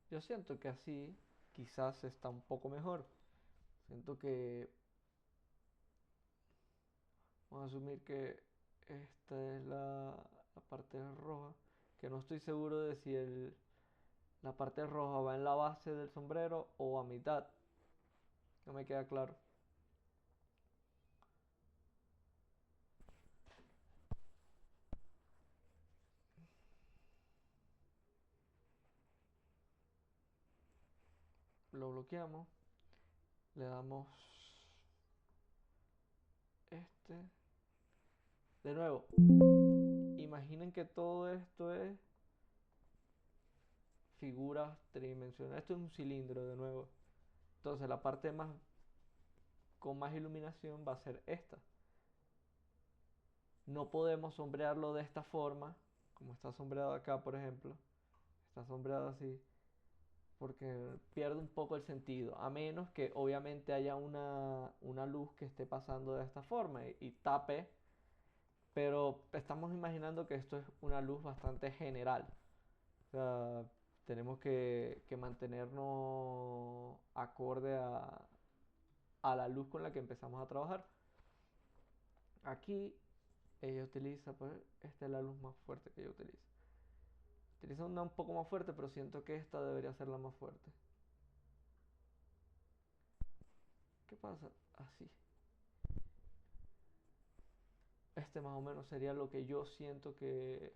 Yo siento que así quizás está un poco mejor. Siento que vamos a asumir que esta es la parte roja, que no estoy seguro de si la parte roja va en la base del sombrero o a mitad. No me queda claro. Lo bloqueamos Le damos este. De nuevo, imaginen que todo esto es figuras tridimensionales. Esto es un cilindro de nuevo. Entonces la parte más con más iluminación va a ser esta. No podemos sombrearlo de esta forma, como está sombreado acá, por ejemplo. Está sombreado así, porque pierde un poco el sentido, a menos que obviamente haya una luz que esté pasando de esta forma y tape, pero estamos imaginando que esto es una luz bastante general. O sea, tenemos que mantenernos acorde a la luz con la que empezamos a trabajar. Aquí ella utiliza, pues, esta es la luz más fuerte que ella utiliza. Utiliza una un poco más fuerte, pero siento que esta debería ser la más fuerte. ¿Qué pasa? Así. Este más o menos sería lo que yo siento que...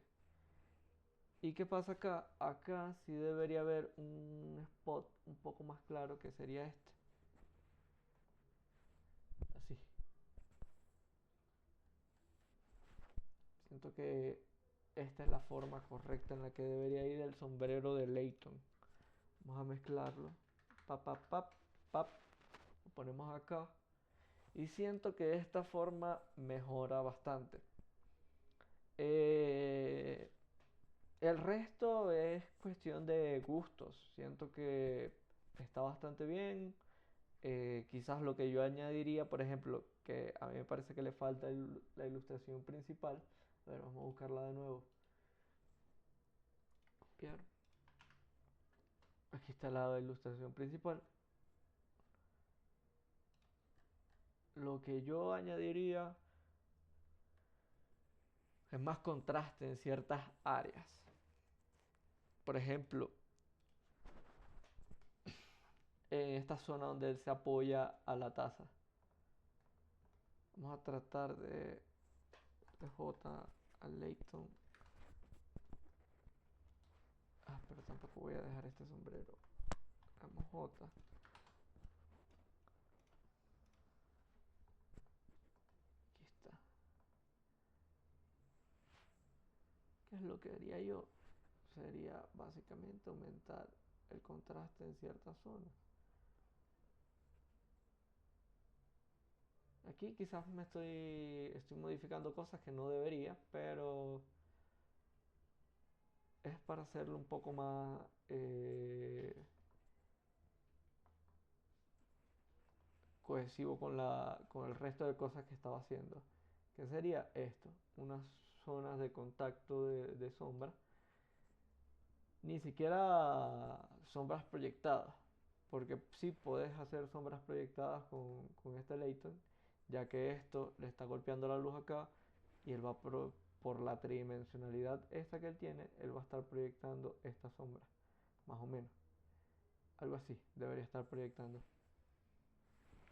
¿Y qué pasa acá? Acá sí debería haber un spot un poco más claro que sería este. Así. Siento que esta es la forma correcta en la que debería ir el sombrero de Layton. Vamos a mezclarlo. Pap, pap, pap, pap. Lo ponemos acá. Y siento que de esta forma mejora bastante. Eh, el resto es cuestión de gustos. Siento que está bastante bien. Quizás lo que yo añadiría, por ejemplo, que a mí me parece que le falta la ilustración principal. A ver, vamos a buscarla de nuevo. Copiar. Aquí está la ilustración principal. Lo que yo añadiría es más contraste en ciertas áreas. Por ejemplo, en esta zona donde él se apoya a la taza. Vamos a tratar de J a Layton. Ah, pero tampoco voy a dejar este sombrero. Vamos J. Aquí está. ¿Qué es lo que haría yo? Sería básicamente aumentar el contraste en ciertas zonas. Aquí quizás estoy modificando cosas que no debería, pero es para hacerlo un poco más cohesivo con el resto de cosas que estaba haciendo. ¿Qué sería esto? Unas zonas de contacto de sombra. Ni siquiera sombras proyectadas, porque sí podés hacer sombras proyectadas con este Layton, ya que esto le está golpeando la luz acá y él va por la tridimensionalidad esta que él tiene, él va a estar proyectando esta sombra, más o menos. Algo así debería estar proyectando.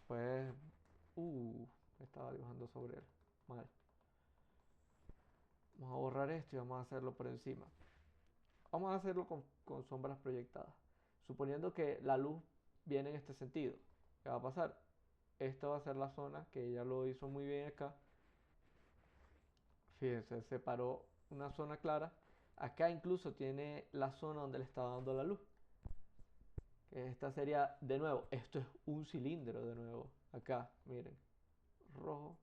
Pues, estaba dibujando sobre él. Mal. Vamos a borrar esto y vamos a hacerlo por encima. Vamos a hacerlo con sombras proyectadas. Suponiendo que la luz viene en este sentido. ¿Qué va a pasar? Esta va a ser la zona que ella lo hizo muy bien acá. Fíjense, separó una zona clara. Acá incluso tiene la zona donde le está dando la luz. Que esta sería, de nuevo, esto es un cilindro de nuevo. Acá, miren. Rojo.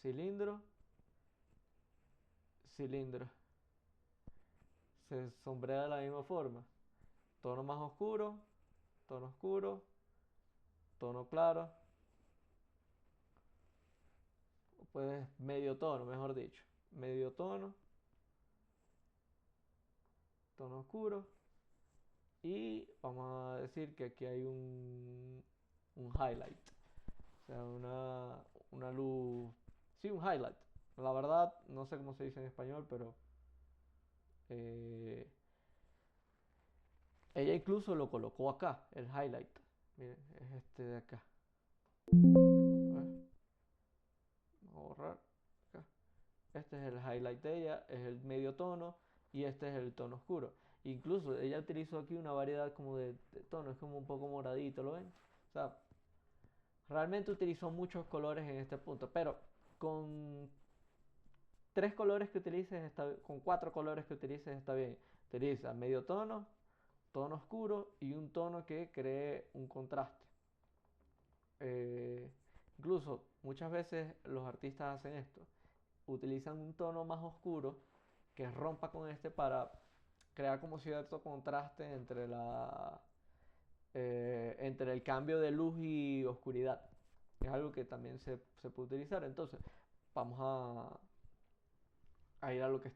Cilindro. Cilindro. Se sombrea de la misma forma. Tono más oscuro. Tono oscuro. Tono claro. Pues medio tono, mejor dicho. Medio tono. Tono oscuro. Y vamos a decir que aquí hay un highlight. O sea, una luz. Sí, un highlight. La verdad, no sé cómo se dice en español, pero eh, ella incluso lo colocó acá, el highlight. Miren, es este de acá. ¿Ves? Vamos a borrar acá. Este es el highlight de ella, es el medio tono y este es el tono oscuro. Incluso ella utilizó aquí una variedad como de tono, es como un poco moradito, ¿lo ven? O sea, realmente utilizó muchos colores en este punto, pero con tres colores que utilices está, con cuatro colores que utilices está bien. Utiliza medio tono, tono oscuro y un tono que cree un contraste. Eh, Incluso muchas veces los artistas hacen esto. Utilizan un tono más oscuro que rompa con este para crear como cierto contraste entre el cambio de luz y oscuridad. Es algo que también se puede utilizar. Entonces, vamos a ir a lo que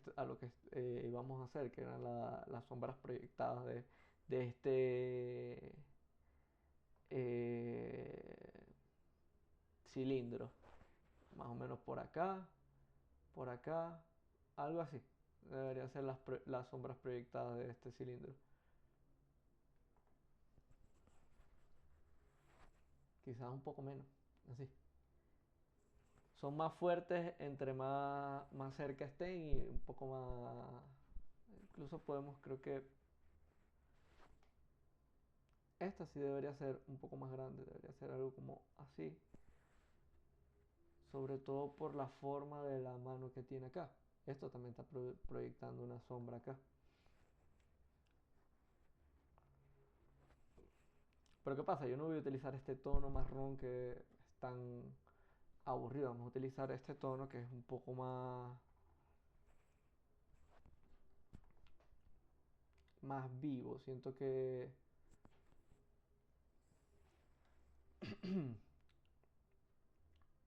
íbamos a hacer, que eran las sombras proyectadas de este eh, cilindro. Más o menos por acá, algo así. Deberían ser las sombras proyectadas de este cilindro. Quizás un poco menos, así. Son más fuertes entre más cerca estén y un poco más... Incluso podemos, creo que esta sí debería ser un poco más grande, debería ser algo como así. Sobre todo por la forma de la mano que tiene acá. Esto también está proyectando una sombra acá. Pero ¿qué pasa? Yo no voy a utilizar este tono marrón que es tan aburrido. Vamos a utilizar este tono que es un poco más vivo. Siento que...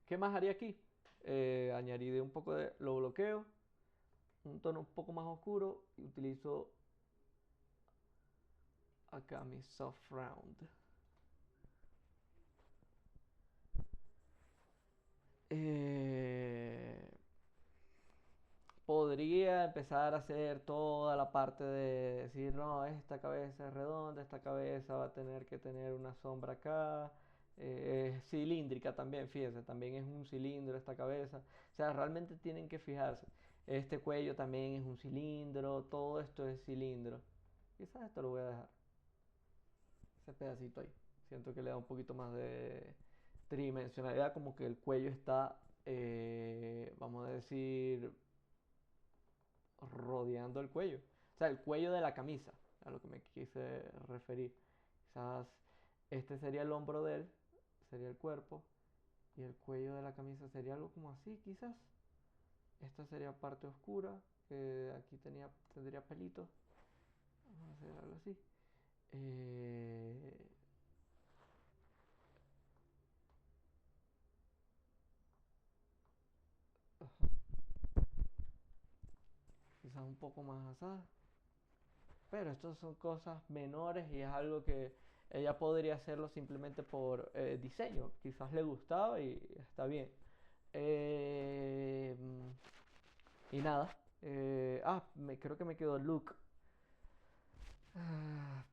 ¿Qué más haría aquí? Añadiré un poco de... Lo bloqueo. Un tono un poco más oscuro. Y utilizo acá mi soft round. Eh, Podría empezar a hacer toda la parte de decir, no, esta cabeza es redonda, esta cabeza va a tener que tener una sombra acá, es cilíndrica también, fíjense, también es un cilindro esta cabeza. O sea, realmente tienen que fijarse. Este cuello también es un cilindro, todo esto es cilindro. Quizás esto lo voy a dejar, ese pedacito ahí. Siento que le da un poquito más de tridimensionalidad, como que el cuello está, vamos a decir, rodeando el cuello. O sea, el cuello de la camisa, a lo que me quise referir. Quizás este sería el hombro de él, sería el cuerpo, y el cuello de la camisa sería algo como así, quizás. Esta sería parte oscura, que aquí tendría pelitos. Vamos a hacer algo así. Eh, ajá, quizás un poco más asada. Pero estas son cosas menores y es algo que ella podría hacerlo simplemente por diseño. Quizás le gustaba y está bien. Eh, y nada. Creo que me quedó Luke.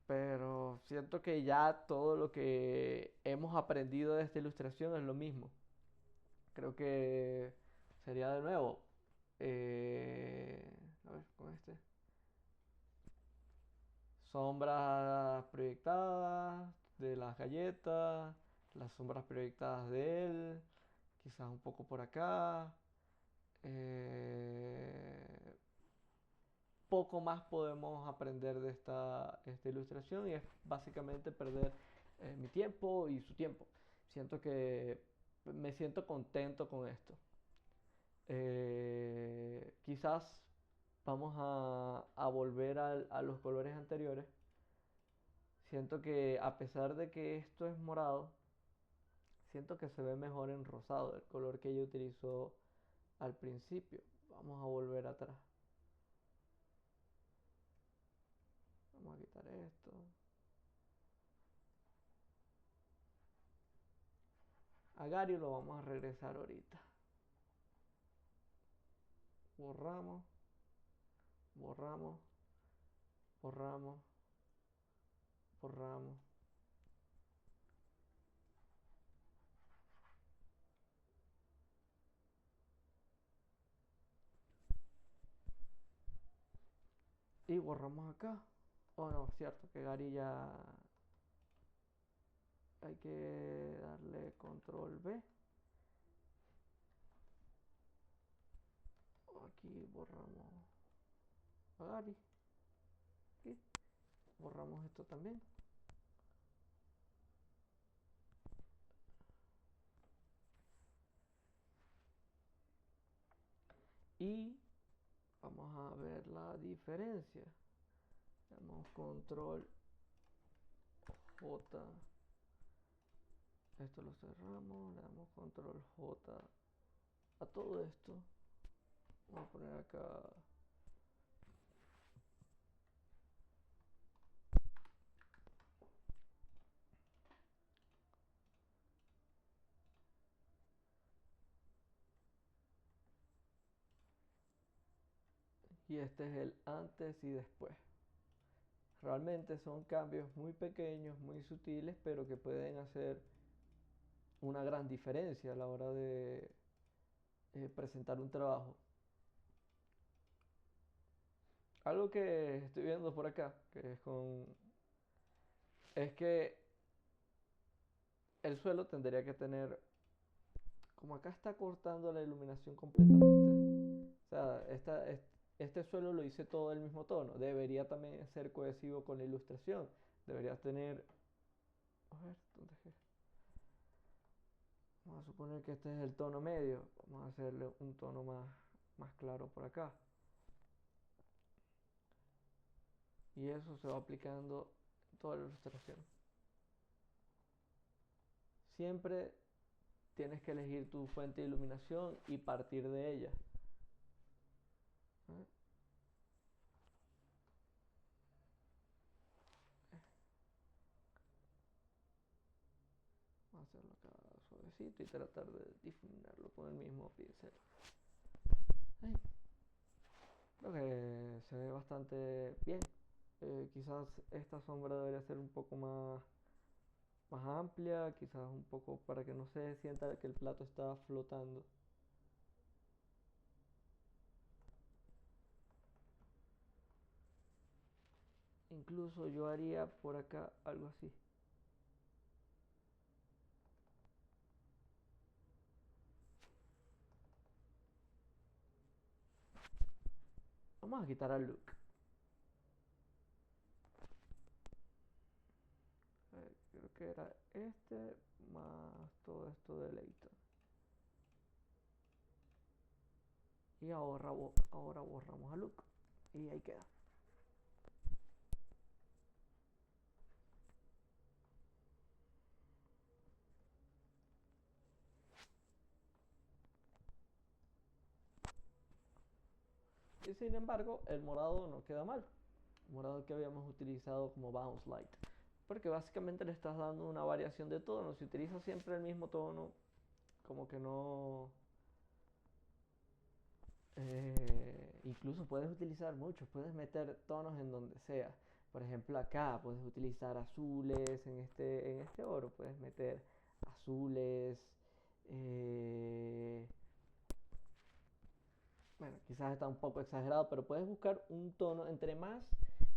Pero siento que ya todo lo que hemos aprendido de esta ilustración es lo mismo. Creo que sería de nuevo. A ver, con este. Sombras proyectadas de las galletas, las sombras proyectadas de él, quizás un poco por acá. eh, Poco más podemos aprender de esta ilustración y es básicamente perder mi tiempo y su tiempo. Siento que me siento contento con esto. Quizás vamos a volver a los colores anteriores. Siento que a pesar de que esto es morado, siento que se ve mejor en rosado, el color que ella utilizó al principio. Vamos a volver atrás. Vamos a quitar esto. A Gary lo vamos a regresar ahorita. Borramos, borramos, borramos, borramos. Y borramos acá. Oh no, cierto, que Gary ya... hay que darle control B. Aquí borramos a Gary. Aquí borramos esto también. Y vamos a ver la diferencia. Le damos control J. Esto lo cerramos. Le damos control J a todo esto. Vamos a poner acá. Y este es el antes y después. Realmente son cambios muy pequeños, muy sutiles, pero que pueden hacer una gran diferencia a la hora de presentar un trabajo. Algo que estoy viendo por acá, es que el suelo tendría que tener, como acá está cortando la iluminación completamente. O sea, este suelo lo hice todo del mismo tono. Debería también ser cohesivo con la ilustración. Debería tener, a ver, ¿dónde es? Vamos a suponer que este es el tono medio. Vamos a hacerle un tono más claro por acá. Y eso se va aplicando en toda la ilustración. Siempre tienes que elegir tu fuente de iluminación y partir de ella. ¿Eh? Vamos a hacerlo acá suavecito y tratar de difuminarlo con el mismo pincel. Ahí. Creo que se ve bastante bien. Quizás esta sombra debería ser un poco más amplia, quizás un poco para que no se sienta que el plato está flotando. Incluso yo haría por acá algo así. Vamos a quitar al look. Creo que era este más todo esto de Layton. Y ahora borramos a look. Y ahí queda. Y sin embargo, el morado no queda mal. El morado que habíamos utilizado como bounce light. Porque básicamente le estás dando una variación de tono. Si utilizas siempre el mismo tono, como que no... incluso puedes utilizar muchos, puedes meter tonos en donde sea. Por ejemplo, acá puedes utilizar azules, en este oro puedes meter azules. Bueno, quizás está un poco exagerado, pero puedes buscar un tono. Entre más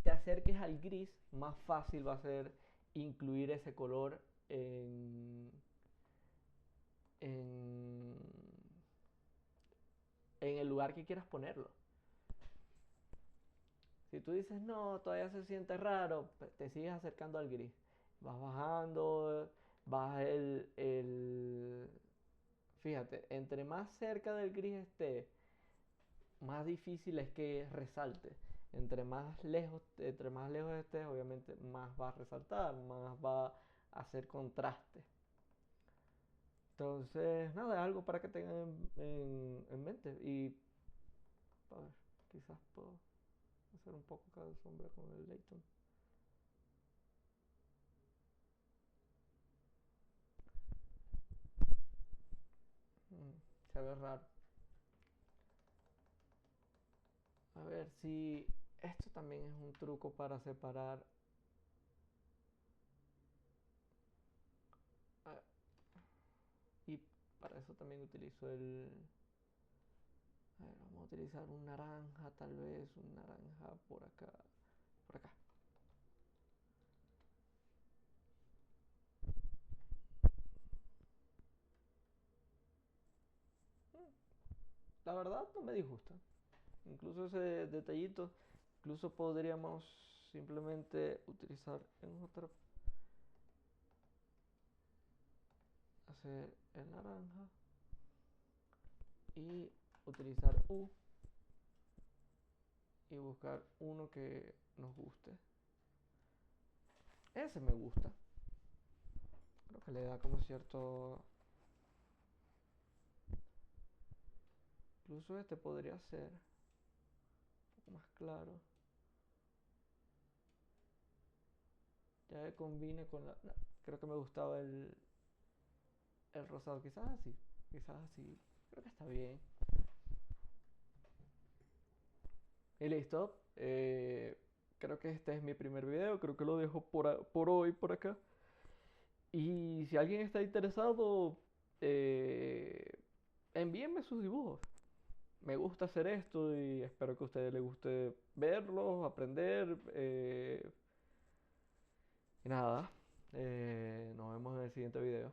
te acerques al gris, más fácil va a ser incluir ese color en, en el lugar que quieras ponerlo. Si tú dices, no, todavía se siente raro, te sigues acercando al gris. Vas bajando, vas Fíjate, entre más cerca del gris esté, más difícil es que resalte. Entre más lejos estés, obviamente más va a resaltar, más va a hacer contraste. Entonces, nada, es algo para que tengan en mente. Y, a ver, quizás puedo hacer un poco acá de sombra con el Layton. Se ve raro. A ver si esto también es un truco para separar. Y para eso también utilizo a ver, vamos a utilizar un naranja, tal vez un naranja por acá, por acá. la verdad no me disgusta. Incluso ese detallito, incluso podríamos simplemente utilizar en otra, hacer el naranja y utilizar U y buscar uno que nos guste. Ese me gusta. Creo que le da como cierto... Incluso este podría ser un poco más claro. Ya que combine con la... No, creo que me gustaba el rosado. Quizás así. Quizás así. Creo que está bien. Y listo. Creo que este es mi primer video. Creo que lo dejo por hoy por acá. Y si alguien está interesado, envíenme sus dibujos. Me gusta hacer esto y espero que a ustedes les guste verlos, aprender. Y nada, nos vemos en el siguiente video.